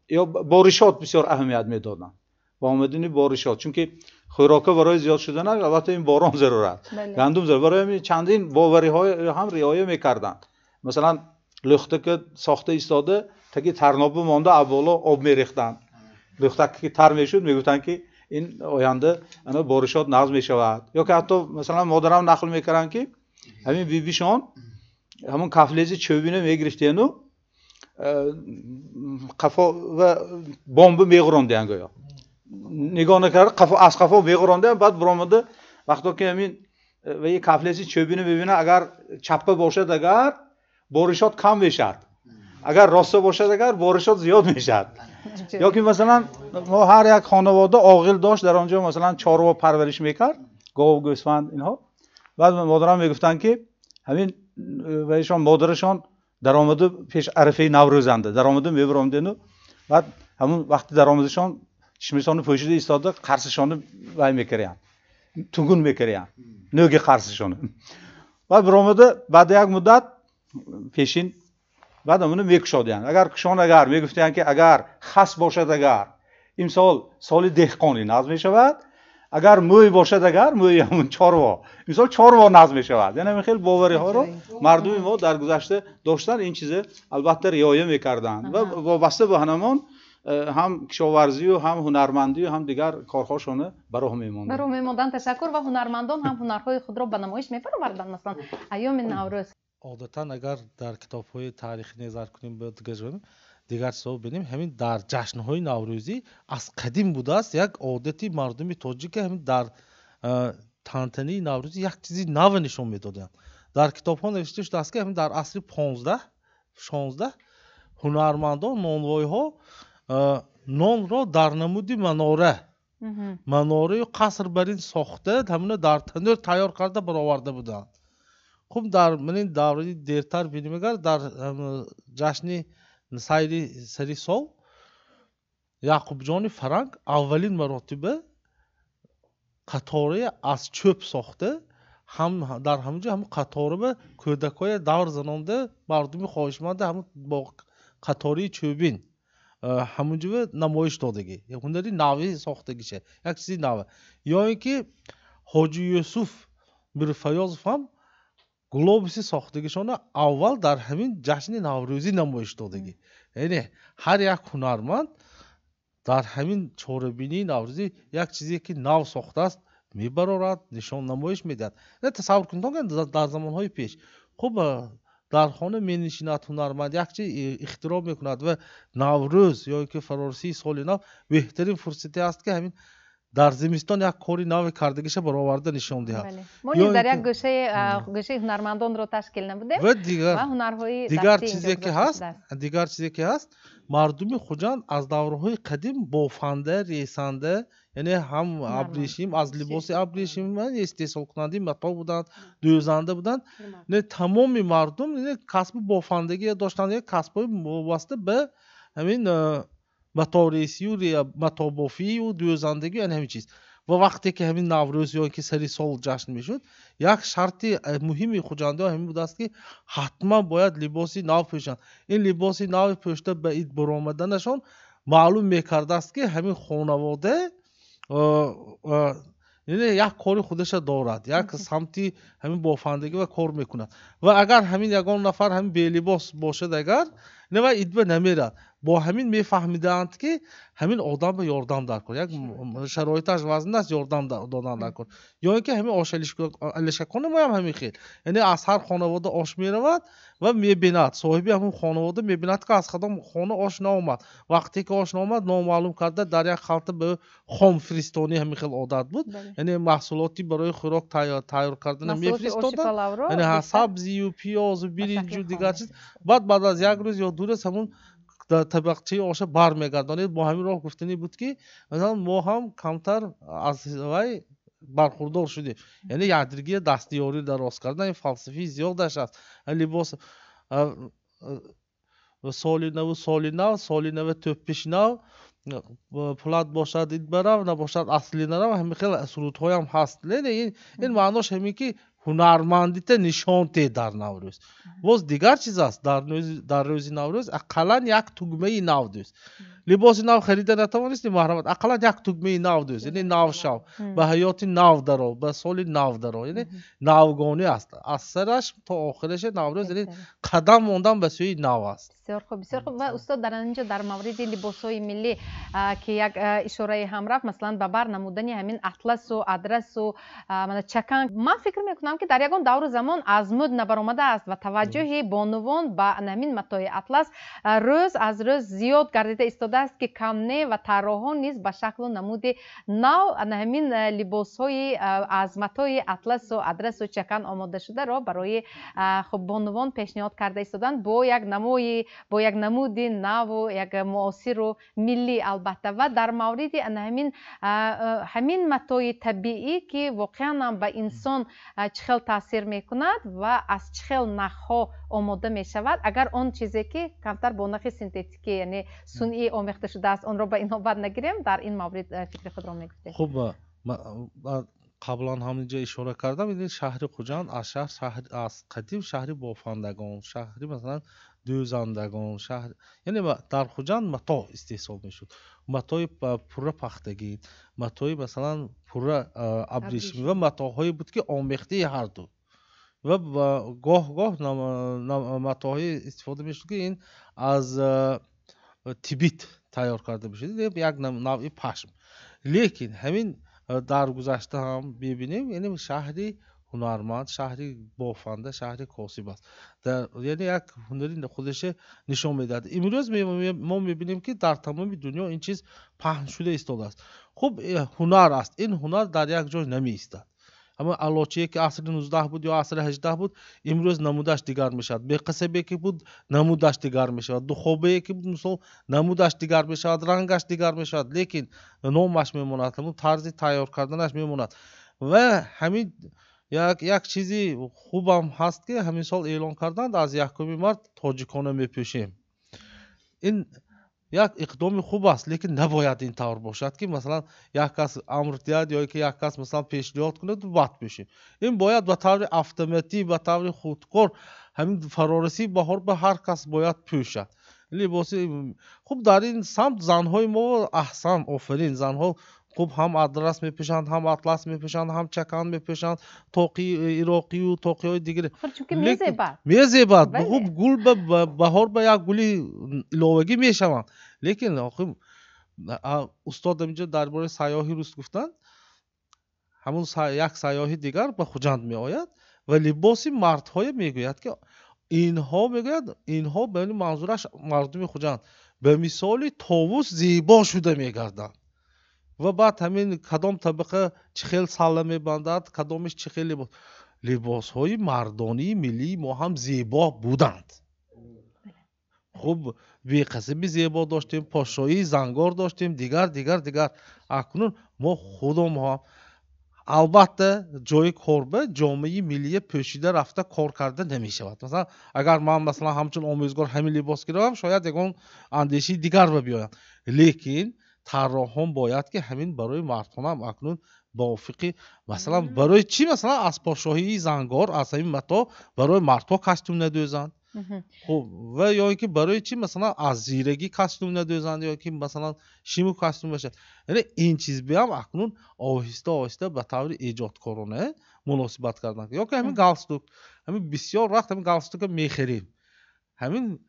S3: یا بارشات بسیار اهمیت میدادند. با آمدن بارشات چون که خوراکه برای زیاد شدن البته این باران ضرورت گندم ضرورت برای چندین باوری های هم رعایت میکردند. مثلا لخته که ساخته ایستاده تا که ترنابه مانده اولا آب میریختند. لخته که تر میشد میگفتن که این آینده انا بارشات نقض میشود. یا که حتی مثلا مادرم نقل میکردن که همین بیبیشان همون کفلیزی چوبینه میگرفتن و قفا و بمب میغراندن گویا نگاه نکرد از قفا میغرانده. بعد برآمده وقتی که همین و یک کفلیزی چوبینه ببینه اگر چپه باشد اگر بارشات کم میشد اگر راستا باشد اگر بارشات زیاد میشد یا که مثلا ما هر یک خانواده عاقل داشت در آنجا مثلا چاروا پرورش میکرد گاو گوسفند اینها بعد مادران میگفتن که همین و ایشان مادرشان درآمد پیش عرفه نوروزنده درآمد میبرامدن بعد همون وقتی درآمدشان چشمشان پوشیده ایستاده قرصشان وای میکردن تونگون میکردن نوگی قرصشان بعد برآمده بعد یک مدت پیشین بعد همونو میکشادن اگر میگفتن که اگر خاص باشد اگر امسال سال دهقانی نظم میشود اگر موی باشد اگر موی همون چاروا مثال چاروا نظم میشود یعنی خیلی باوری ها رو مردم ما در گذشته داشتن این چیزه البته رعایت میکردن و وابسته به همان هم کشاورزی و هم هنرمندی و هم دیگر کارهاشون براه میموندن.
S1: براه میموندن. تشکر. و هنرمندان هم هنرهای خود را به نمایش میپروردند. مثلا ایام نوروز
S4: عادتا اگر در کتاب‌های تاریخی نظر کنیم به دیگر سو ببینیم همین در جشن‌های نوروزی از قدیم بوده است یک عادتی مردم تاجیک همین در تانتنی نوروزی یک چیزی نو نشون میدادند. در کتاب‌ها نوشته شده است که همین در عصر 15-16 هنرمندان نانوای‌ها نان را در نمودی مناره و قصر برین ساخته همون در تنور تیار کرده برآورده بودند. خب در من دوره دیرتر ببینیم اگر در جشن سری سال یعقوب جان فرنگ اولین مراتبه قطاره از چوب ساخته هم در همونجا هم قطاره به کودکای دور زنانده مردم خواهشمند هم با قطاره چوبین همونجا نمایش دادگی هنری نوی ساختگیشه یک چیزی نوه یا اینکه حاجی یوسف بر فیاض هم گلوبوسی ساختگیشون اول در همین جشن نوروزی نمایش دادگی یعنی هر یک هنرمند در همین چهاربینی نوروزی یک چیزی که نو ساخته است میبرارد نشان نمایش میدهد. نه تصور کنید در زمانهای پیش خب در خانه مینشیند هنرمند یک چیز اختراع میکند و نوروز یا اینکه فرارسی سال نو بهترین فرصتی است که همین در زمستان یک کاری نو کردگیش برآورده نشان دهد.
S1: ما نیز در یک گوشه هنرمندان را تشکیل نمودیم و هنرهای
S4: دیگر چیزی که هست مردم خوجند از دورهای قدیم بافنده ریسنده یعنی هم ابریشم از لباس ابریشم استحصال کننده متا بودند دوزنده بودند نه تمام مردم نه کسب بافندگی داشتند یک کسبای وابسته به همین متاریسی و متابافی و دوزندگی و همین چیز و وقتی که همین نوروز یا که سری سال جشن میشد یک شرط مهمی خوجنده ها همین بود است که حتما باید لباسی نو پوشند. این لباسی نو پوشته به اید برآمدنشان معلوم میکرده است که همین خانواده یعنی یک کاری خودش دارد یک سمتی همین بافندگی و کار میکند و اگر همین یگان نفر همین بی لباس باشد اگر نه و ایدبه نمیرد با همین میفهمیدند که همین آدم به یاردم در کن یک شرایطش وزن است یاردم دادن در کن یا اینکه همین آش الشکانه ما هم همین خیل یعنی از هر خانواده آش میرود و میبیند صاحبی همون خانواده میبیند که از خدام خانه آش نامد وقتی که آش نامد نامعلوم کرده در یک خلطه به خام فرستانی همین خیل عادت بود یعنی محصولاتی برای خوراک تیار کردن میفرستادن یعنی سبزی و پیاز و برنج و دیگر چیز بعد از یک روز یا دو روز همون طبقچه آش برمیگردانید با همین راه گفتنی بود که مثلا ما هم کمتر از وی برخوردار شدیم یعنی یادگیری دستیاری در راست کردن این فلسفی زیادش است لباس سالی نو توپیش نو پولاد باشد اید برو نباشد اصلی نرو همین خیلی سرودهای هم هست نه این معناش همین که هنرمندیت نشان ته در نوروز باز دیگر چیز است در روز نوروز اقلا یک توگمه نو دوست لباس نو خریده نتوانستی محرمت اقلا یک توگمه نو دوست یعنی نو شو به حیات نو درو به سال نو درو یعنی نوگانی است از سرش تا آخرش نوروز یعنی قدم موندن به سوی نو است.
S1: بسیار خوب و استاد در اینجا در مورد لباس‌های ملی که یک اشاره هم رفت مثلا به بر نمودن همین اطلس و ادرس و چکن من فکر میکنم میخواهم که در یگان دور زمان از مد نبرآمده است و توجه بانوان به همین متاع اطلس روز از روز زیاد گردیده ایستاده است که کم نه و طراحان نیز به شکل و نمود نو همین لباس های از متاع اطلس و ادرس و چکن آماده شده را برای خب بانوان پیشنهاد کرده ایستادند با یک نمود نو و یک معاصر و ملی البته و در مورد همین متاع طبیعی که واقعا به انسان چخل تاثیر میکند و از چخل نخها آماده می شود اگر آن چیزی که کمتر با نخ سینتتیکی یعنی صنعی آمیخته شده است آن را به اینابت نگیریم در این مورد فکر خود را میگفتید.
S4: خب قبلا همینجا اشاره کردم این شهر خوجند از قدیم شهر بافندگان شهری مثلا دوزندگان شهر یعنی در خوجند متاع استحصال میشد متاع پوره پختگی متاع مثلا پوره ابریشمی و متاع هایی بود که آمیخته هر دو و گاه متاع استفاده میشد که این از تیبت تیار کرده میشد یک نوع پشم لیکن همین در گذشته هم ببینیم یعنی شهری هنرمند شهری بافنده شهری کاسب است یعنی یک هنری خودش نشان میدهد امروز ما میبینیم که در تمام دنیا این چیز پهن شده ایستاده است خب هنر است این هنر در یک جای نمی ایستد اما علاچی که عصر 19 بود یا عصر 18 بود امروز نمودش دیگر میشد به قصبی که بود نمودش دیگر میشد دو خوبه که بود مثلا نمودش دیگر میشد رنگش دیگر میشد لیکن نامش میموند همون طرز تیار کردنش میموند و همین یک چیزی خوبم هست که همین سال اعلان کردند از 1 مارس تاجیکانه میپوشیم این یک اقدام خوب است لیکن نباید این طور باشد که مثلا یک کس امر دهد یا که یک کس مثلا پیشنهاد کنه و بعد بشه این باید به طور اتوماتیک به طور خودکار همین فرارسی بهار به هر کس باید پوشد لباسی خوب در این سمت زنهای ما احسن آفرین زنها خوب هم ادرس میپوشند هم اطلس میپوشند هم چکن میپوشند توقی عراقی و توقی های دیگه میزیبد خوب گل به بهار به یک گلی لوگی میشوند لیکن آخه استاد اینجا درباره سیاحی روز گفتند همون یک سیاحی دیگر به خوجند میآید و لباسی مردهای میگوید که اینها میگوید اینها به منظورش مردم خوجند به مثال طاووس زیبا شده میگردند و بعد همین کدام طبقه چخیل ساله میبندد کدامش چخیل لباس های مردانی ملی ما هم زیبا بودند خب بی قصبی زیبا داشتیم پاشایی زنگار داشتیم دیگر اکنون ما خودم هم البته جای کار به جامعه ملی پوشیده رفته کار کرده نمی شود مثلا اگر من مثلا همچون آموزگار همین لباس گیرم شاید یکان اندیشی دیگر رو بیایم لیکن طراحان باید که همین برای مردان هم اکنون موافقی مثلا برای چی مثلا از پاشاهی زنگار از همین متا برای مردها کاستوم ندوزند خب و یا اینکه برای چی مثلا از زیرگی کاستوم ندوزند یا که مثلا شیمو کاستوم بشه یعنی این چیز بیام اکنون آهسته به طور ایجادکارانه مناسبت کردن یا که همین گالستوک همین بسیار وقت همین گالستوک میخریم همین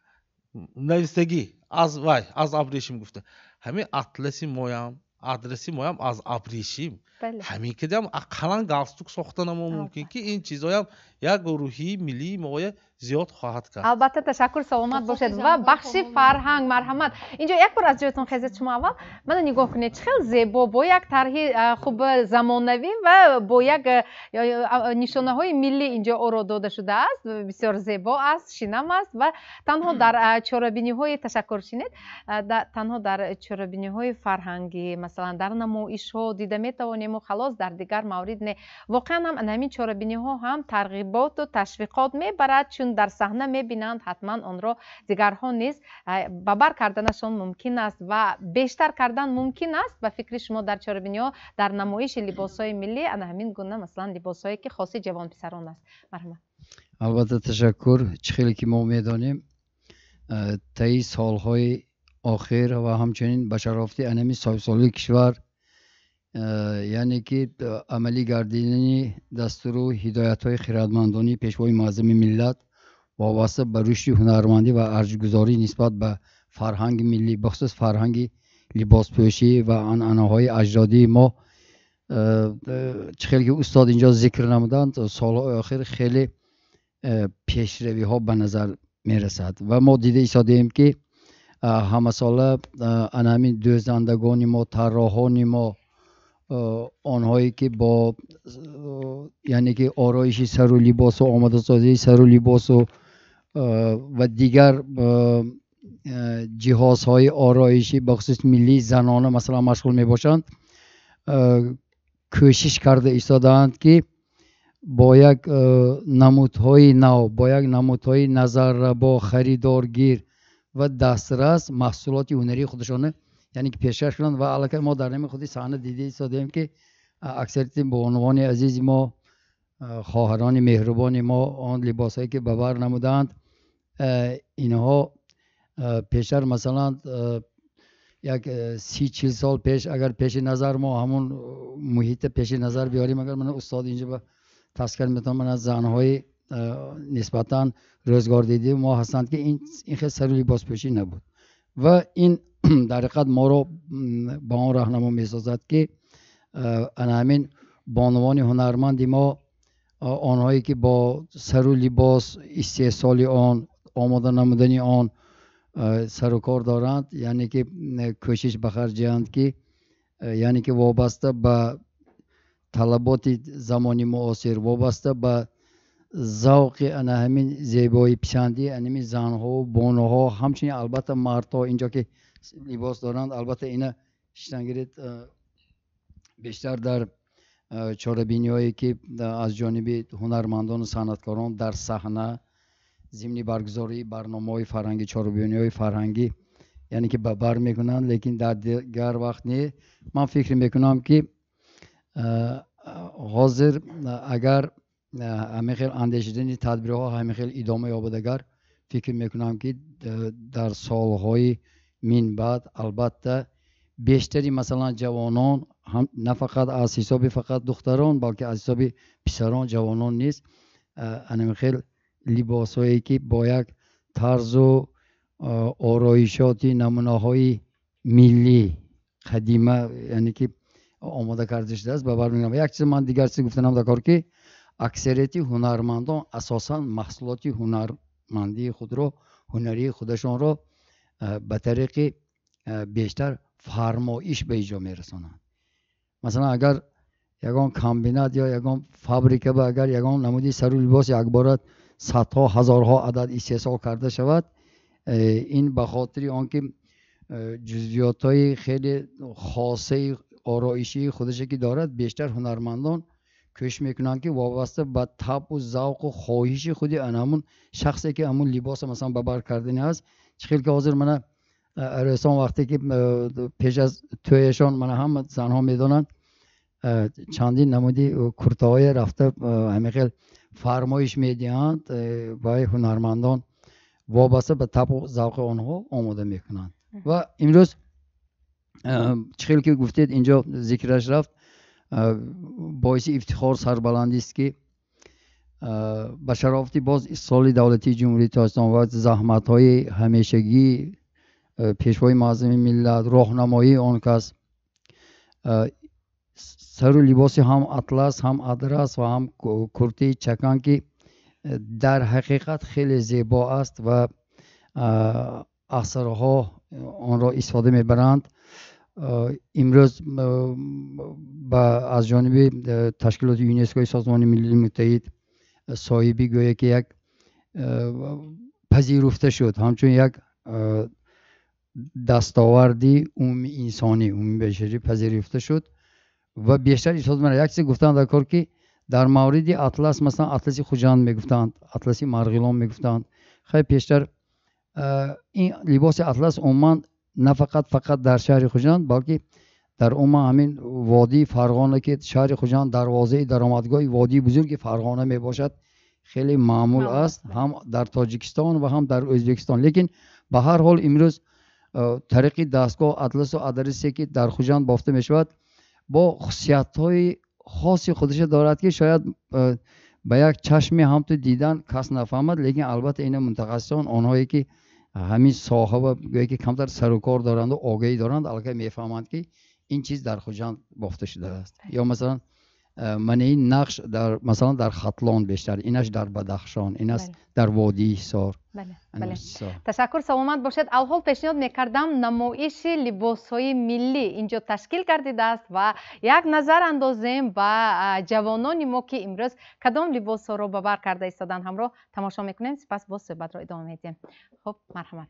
S4: نویسگی از ابریشم گفته همین اطلسی مویم ادرسی مویم از ابریشم همین که دیم اقلا گالستوک ساختن ما ممکن که این چیزایم یک روحی ملی موی زیاد خواهد کرد
S1: البته تشکر سلامت باشید و بخش فرهنگ مرحمت اینجا یک بار از جایتون خیزید شما اول من نگاه کنید خیلی زیبا با یک طرح خوب زمانوی و با یک نشانه های ملی اینجا او را داده شده است بسیار زیبا است شینم است و تنها در چاره‌بینی های تشکر شینید تنها در چاره‌بینی های فرهنگی مثلا در نمایش ها دیده میتوانیم و خلاص در دیگر مورد نه واقعا هم همین چاره‌بینی ها هم ترغیبات و تشویقات میبرد چون در صحنه میبینند حتما آن را دیگرها نیز ببر کردنشان ممکن است و بیشتر کردن ممکن است به فکر شما در چاره‌بینی ها در نمایش لباس های ملی همین گونه مثلا لباس هایی که خاصی جوان پسران است مرحمت
S11: البته تشکر خیلی که ما میدانیم طی سالهای آخر و همچنین به شرافت انمی صاحب سالی کشور یعنی که عملی گردیدن دستور و هدایت های خردمندانی پیشوای معظم ملت وابسته به رشد هنرمندی و ارزش‌گذاری نسبت به فرهنگ ملی بخصوص فرهنگ لباس پوشی و عنعنه‌های اجدادی ما چخیلی که استاد اینجا ذکر نمودند سالهای آخر خیلی پیشروی ها به نظر میرسد و ما دیده ایستادیم که همه ساله همین دوزندگان ما طراحان ما آنهایی که با یعنی که آرایش سر و لباس و آماده سازی سر و لباس و دیگر جهازهای آرایشی بخصوص ملی زنانه مثلا مشغول می باشند کوشش کرده ایستادند که با یک نمودهای نو با یک نمودهای نظر با خریدارگیر و دسترس محصولات هنری خودشانه یعنی که پیشکش کنند و علاقه ما در نمی خودی صحنه دیده ایستادیم که اکثریت به عنوان عزیز ما خواهران مهربان ما آن لباسایی که به بر نمودند اینها پیشتر مثلا یک 30-40 سال پیش اگر پیش نظر ما همون محیط پیش نظر بیاریم اگر من استاد اینجا به تذکر میتونم من از زنهای نسبتا روزگار دیده ما هستند که این خیلی سر و لباس پوشی نبود و این در حقیقت ما رو با آن راهنما میسازد که همین بانوان هنرمندی ما آنهایی که با سر و لباس استحصال آن آماده نمودنی آن سر و کار دارند یعنی که کوشش بخرجند که یعنی که وابسته به طلبات زمانی معاصر وابسته به ذوق همین زیبایی پسندی همین زنها و بانوها همچنین البته مردها اینجا که لباس دارند البته اینا شتنگیرید بیشتر در چاره‌بینی هایی که از جانب هنرمندان و صنعتکاران در صحنه ضمن برگزاری برنامه‌های فرهنگی چاره‌بینی‌های فرهنگی یعنی که بر میکنند لیکن در دیگر وقت نه من فکر میکنم که حاضر اگر همه خیلی اندیشیدنی تدبیرها همه خیلی ادامه یابد اگر فکر میکنم که در سالهای من بعد البته بیشتری مثلا جوانان هم نه فقط از حساب فقط دختران بلکه از حساب پسران جوانان نیست همه خیلی لباس هایی که با یک طرز و آرایشاتی نمونه های ملی قدیمه یعنی که آماده کرده شده است به بر می‌گیرم. یک چیز من دیگر چیز گفتم در کار که اکثریت هنرمندان اساسا محصولات هنرمندی خود رو هنری خودشان رو به طریق بیشتر فرمایش به اجرا میرسانند. مثلا اگر یگان کامبینات یا یگان فابریکه با اگر یگان نمودی سر و لباس یک بارت صدها هزارها عدد استحصال کرده شود این به خاطر آنکه جزئیات‌های خیلی خاصه آرایشی خودش که دارد بیشتر هنرمندان کوشش میکنند که وابسته به طبع و ذوق و خواهش خودی همون شخصی که همون لباس مثلا به بر کردنی است خیلی که حاضر من رسان وقتی که پیش از تویشان من هم زنها میدونن چندین نمودی کرتاهای رفته همه خیلی فرمایش میدهند و هنرمندان وابسته به طبع و ذوق آنها آماده میکنند و امروز خیلی که گفتید اینجا ذکرش رفت باعث افتخار سربلندی است که به شرافتی باز سال دولتی جمهوری اسلامی و زحمت های همیشگی پیشوای معظم ملت راهنمایی آن کس سر و لباس هم اطلس هم ادرس و هم کرتی چکان که در حقیقت خیلی زیبا است و اثرها آن را استفاده میبرند امروز از جانب تشکیلات یونسکو سازمان ملل متحد صاحبی گویا که یک پذیرفته شد همچون یک دستاوردی عمومی انسانی عمومی بشری پذیرفته شد و بیشتر استفاده من یک چیز گفتن در کار که در مورد اطلس مثلا اطلسی خوجند میگفتند اطلسی مرغلان میگفتند خیلی بیشتر این لباس اطلس عموما نه فقط در شهر خوجند بلکه در عموم همین وادی فرغانه که شهر خوجند دروازه درآمدگاه وادی بزرگ فرغانه می باشد خیلی معمول است هم در تاجیکستان و هم در ازبکستان لیکن به هر حال امروز طریق دستگاه اطلس و ادرسی که در خوجند بافته می شود با خصوصیت‌های خاصی خودش دارد که شاید به یک چشمی هم تو دیدن کس نفهمد لیکن البته این متخصصان آنهایی که همین صاحب گویا که کمتر سر و کار دارند و آگاهی دارند البته میفهمند که این چیز در خوجند بافته شده است. یا مثلا من این نقش در مثلا در خطلان بیشتر، اینش در بدخشان، این است در وادی حصار.
S1: بله. تشکر، سلامت باشد. الحال پیشنهاد میکردم نمایش لباس‌های ملی اینجا تشکیل گردیده است و یک نظر اندازیم به جوانان ما که امروز کدام لباس‌ها را به بر کرده ایستادن همراه تماشا میکنیم. سپس باز صحبت را ادامه میدیم. خب مرحمت.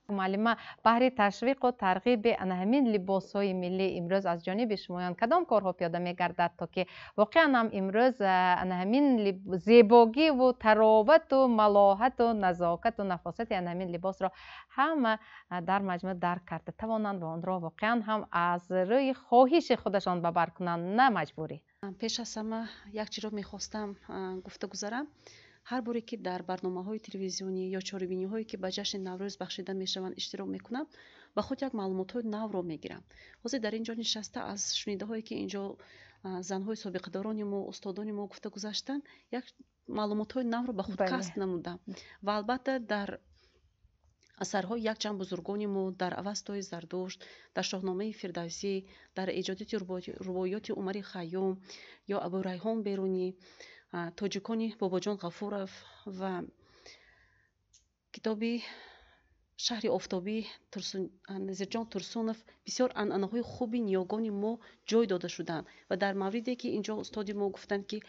S1: معلم بهر تشویق و ترغیب همین لباس‌های ملی امروز از جانب شمایان کدام کارها پیاده می‌گردد تا که واقعا هم امروز همین زیبایی و تراوت و ملاحت و نزاکت و نفاست همین لباس را هم در مجموع درک کرده توانند و آن را واقعا هم از روی خواهش خودشان ببر کنند، نه مجبوری.
S6: پیش از همه یک چیز را می‌خواستم گفته گذارم. هر باری که در برنامه‌های تلویزیونی یا چاره‌بینی‌هایی که به جشن نوروز بخشیده می‌شوند اشتراک می‌کنم و خود یک معلومات‌های نو را می‌گیرم. حاضر در اینجا نشسته از شنیده‌هایی که اینجا زن‌های سابقه‌داران ما، استادان ما گفته گذاشتن، یک معلومات‌های نو را به خود کسب نمودم و البته در اثرهای یک چند بزرگان ما در اوستای زردشت، در شاهنامه فردوسی، در ایجادات رباعیات عمر خیام یا ابوریحان بیرونی، تاجیکانی باباجان غفورов و کتابی شهر آفتابی نظیرجان ترسونов بسیار عنعنه‌های خوبی نیاگان ما جای داده شدند و در موردی که اینجا استاد ما گفتند که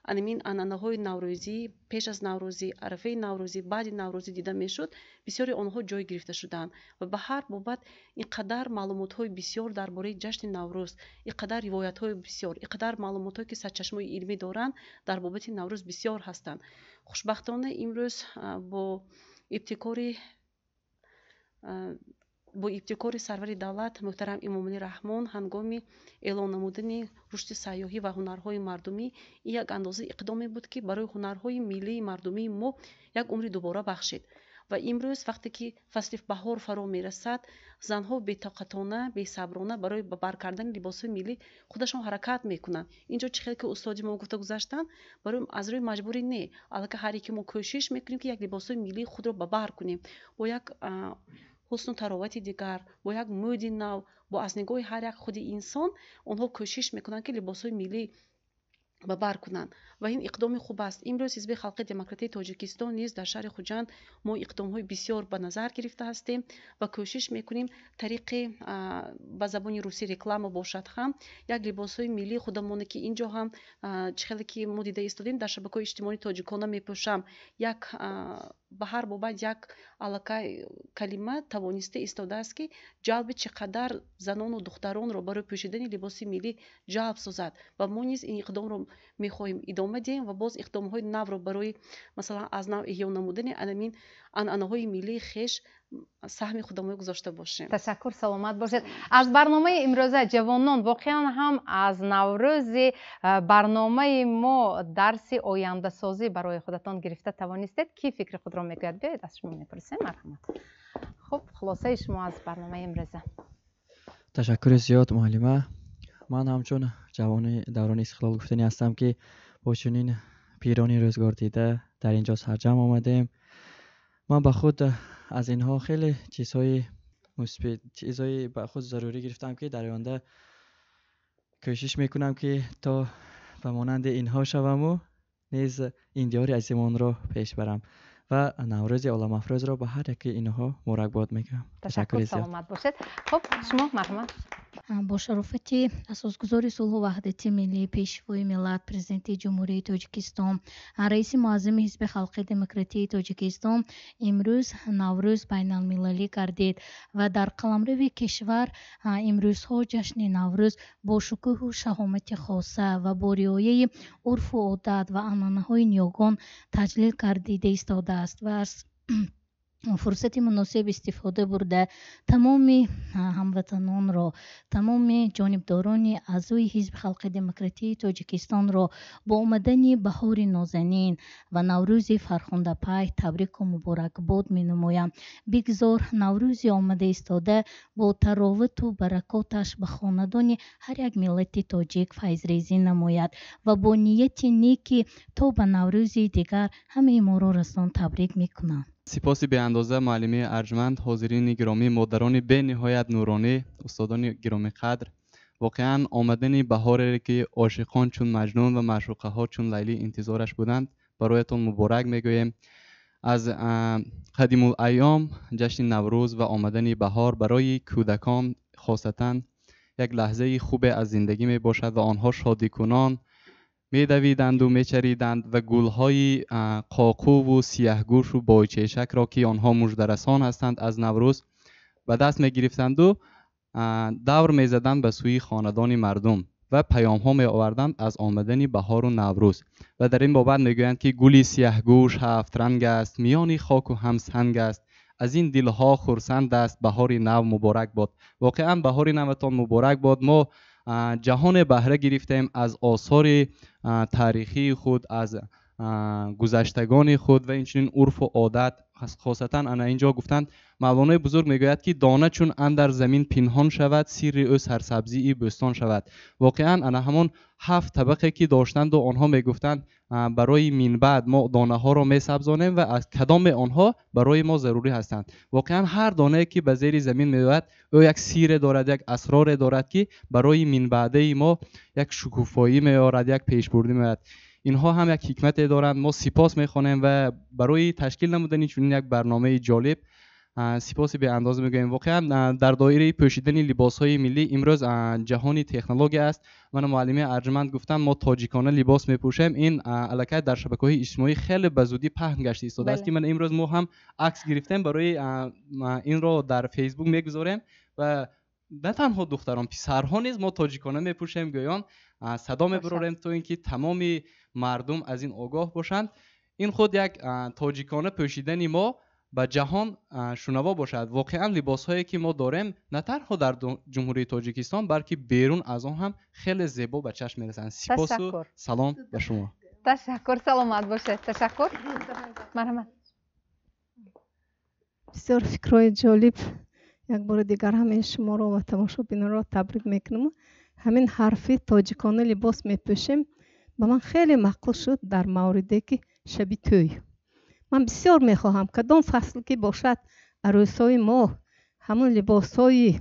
S6: این عنعنه‌های نوروزی پیش از نوروزی، عرفه نوروزی، بعد نوروزی دیده میشد، بسیاری آنها جای گرفته شدند و به هر بابت اینقدر معلومات‌های بسیار درباره جشن نوروز، اینقدر روایت‌های بسیار، اینقدر معلومات‌هایی که سرچشمه علمی دارند در بابت نوروز بسیار هستند. خوشبختانه امروز با ابتکار سرور دولت محترم امامعلی رحمان هنگامی اعلان نمودن رشد سیاحی و هنرهای مردمی این یک اندازه اقدامی بود که برای هنرهای ملی مردمی ما یک عمر دوباره بخشید و امروز وقتی که فصل بهار فرا میرسد زنها بی‌طاقتانه بی‌صبرانه برای به بر کردن لباس‌های ملی خودشان حرکت میکنن. اینجا چه خیلی که استادی ما گفته گذاشتن برای از روی مجبوری نه، البته هر کی ما کوشش میکنیم که یک لباس‌های ملی خود رو به بر کنیم با یک حسن و تراوت دیگر، با یک مود نو، با از نگاه هر یک خود انسان اونها کوشش میکنن که لباس‌های ملی به بر کنند و این اقدام خوب است. امروز حزب خلق دموکراتی تاجیکستان نیز در شهر خوجند ما اقدام‌های بسیار به نظر گرفته هستیم و کوشش میکنیم طریق به زبان روسی رکلام باشد هم یک لباس‌های ملی خودمون که اینجا هم چخیلی که ما دیده ایستادیم در شبکه‌های اجتماعی تاجیکانه میپوشم یک به هر بابت یک علاقه کلمه توانسته ایستاده است که جلب چقدر زنان و دختران رو برای پوشیدن لباس ملی جلب سازد و ما نیز این اقدام رو میخواهیم ادامه دهیم و باز اقدام‌های نو رو برای مثلا از نو احیا نمودن انمین عنعنه‌های ملی خویش سهم خودمون گذاشته باشیم.
S1: تشکر، سلامت باشید. از برنامه امروزه جوانان واقعا هم از نوروز برنامه ما درس آینده سازی برای خودتان گرفته توانستید. کی فکر خود را میگوید؟ بیاید از شما میپرسیم. مرحمت. خب خلاصه شما از برنامه امروزه.
S12: تشکر زیاد معلمه. من همچون جوان دوران استقلال گفتنی هستم که با چنین پیرانی روزگار دیده در اینجا سرجم آمدیم. من به خود از اینها خیلی چیزهای مثبت، چیزهای به خود ضروری گرفتم که در آینده کوشش میکنم که تا به مانند اینها شوم و نیز این دیار عزیزمان را پیش برم و نوروز عالم افروز را به هر یکی اینها مبارکباد میگم.
S1: تشکر، سلامت باشید. خب شما مرحمت.
S13: با شرافت اساسگذار صلح و وحدت ملی پیشوای ملت پرزیدنت جمهوری تاجیکستان رئیس معظم حزب خلق دموکراتی تاجیکستان امروز نوروز بین المللی گردید و در قلمرو کشور امروزها جشن نوروز با شکوه و شهامت خاصه و با رعایت عرف و عادت و عنعنه‌های نیاگان تجلیل گردیده ایستاده است و از فرصت مناسب استفاده برده تمام هموطنان را، تمام جانبداران اعضای حزب خلق دموکراتی تاجیکستان را با آمدن بهار نازنین و نوروز فرخنده پای تبریک و مبارکباد می نمایم. بگذار نوروز آمده ایستاده با تراوت و برکاتش به خاندان هر یک ملت تاجیک فیض‌ریزی نماید و با نیت نیکی تا به نوروز دیگر همه ما را رسان تبریک می کنم.
S14: سپاس به اندازه معلمه ارجمند، حاضرین گرامی، مادران به نهایت نورانی، استادان گرامی قدر. واقعا آمدن بهاری که عاشقان چون مجنون و معشوقه ها چون لیلی انتظارش بودند برایتان مبارک میگویم. از قدیم الایام جشن نوروز و آمدن بهار برای کودکان خاصتا یک لحظه خوب از زندگی می باشد و آنها شادی کنان می دویدند و می چریدند و گلهای قاقو و سیاهگوش و بایچشک را که آنها مژده‌رسان هستند از نوروز به دست می گرفتند و دور می زدند به سوی خاندان مردم و پیام ها می آوردند از آمدن بهار و نوروز و در این بابت می گویند که گلی سیاهگوش هفت رنگ است، میانی خاک و همسنگ است، از این دلها خرسند است، بهار نو مبارک باد. واقعا بهار نوتان مبارک باد. ما جهان بهره گرفتیم از آثار تاریخی خود، از گذشتگان خود و اینچنین عرف و عادت. خاصتا انا اینجا گفتند مولانا بزرگ میگوید که دانه چون اندر زمین پنهان شود سیر او سرسبزی بستان شود. واقعا انا همون 7 طبقه که داشتند و آنها میگفتند برای من بعد ما دانه ها را میسبزانیم و از کدام آنها برای ما ضروری هستند. واقعا هر دانه که به زیر زمین میاد او یک سیر دارد، یک اسرار دارد که برای من بعده ما یک شکوفایی میارد، یک پیشبردی میارد. اینها هم یک حکمت دارند. ما سپاس میخوانیم و برای تشکیل نمودن چنین یک برنامه جالب سپاس به اندازه میگویم. واقعا در دایره پوشیدن لباس های ملی امروز جهانی تکنولوژی است. من معلمه ارجمند گفتم ما تاجیکانه لباس میپوشیم. این الکه در شبکه‌های اجتماعی خیلی به زودی پهن گشته ایستاده است که من امروز ما هم عکس گرفتیم برای این رو در فیسبوک میگذاریم و نه تنها دختران، پسرها نیز ما تاجیکانه میپوشیم، گویان صدا میبریم تا اینکه تمام مردم از این آگاه باشند. این خود یک تاجیکانه پوشیدن ما به جهان شنوا باشد. واقعا لباس هایی که ما داریم نه تنها در جمهوری تاجیکستان بلکه بیرون از آن هم خیلی زیبا به چشم میرسند. سپاس و سلام به شما.
S1: تشکر، سلامت باشید. تشکر. مرحمت.
S15: بسیار فکرهای جالب. یک بار دیگر همه شما را و تماشابینان را تبریک میکنم. همین حرفی تاجیکانه لباس میپوشیم با من خیلی معقول شد در موردی که شبی توی. من بسیار میخواهم کدام فصل که باشد عروسای ما همون لباسای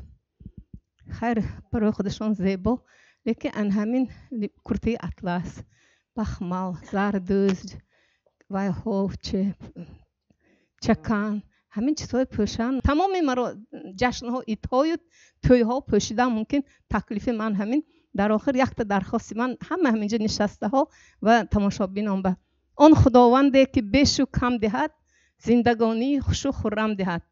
S15: خیر برای خودشان زیبا، لیکن همین کرته اطلس، بخمال، زردوز و هوچه چکن، همین چیزهای پوشن. تمام مرا جشنها، ایدهای تویها پوشیدن. ممکن تکلیف من همین. در آخر یک تا درخواست من همینجا نشسته ها و تماشابینان به آن خداونده که بیش و کم دهد زندگانی خوش و خرم دهد،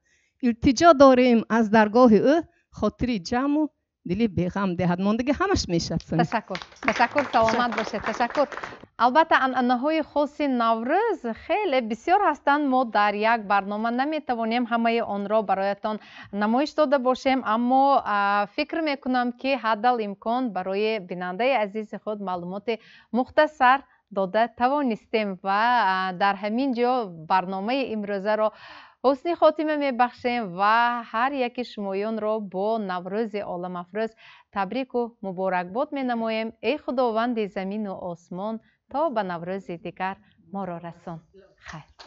S15: التجا داریم از درگاه او خاطری جمع و دلی بیغم دهد. ماندگی همش میشد.
S1: تشکر سلامت باشید. تشکر. البته انهای خاص نوروز خیلی بسیار هستند. ما در یک برنامه نمیتوانیم همه آن را برایتان نمایش داده باشیم، اما فکر میکنم که حداقل امکان برای بیننده عزیز خود معلومات مختصر داده توانستیم و در همین جا برنامه امروزه را حسن خاتمه میبخشیم و هر یک شمایان را با نوروز عالم افروز تبریک و مبارکباد مینماییم. ای خداوند زمین و آسمان تا به نوروز دیگر ما را رسان. خیر.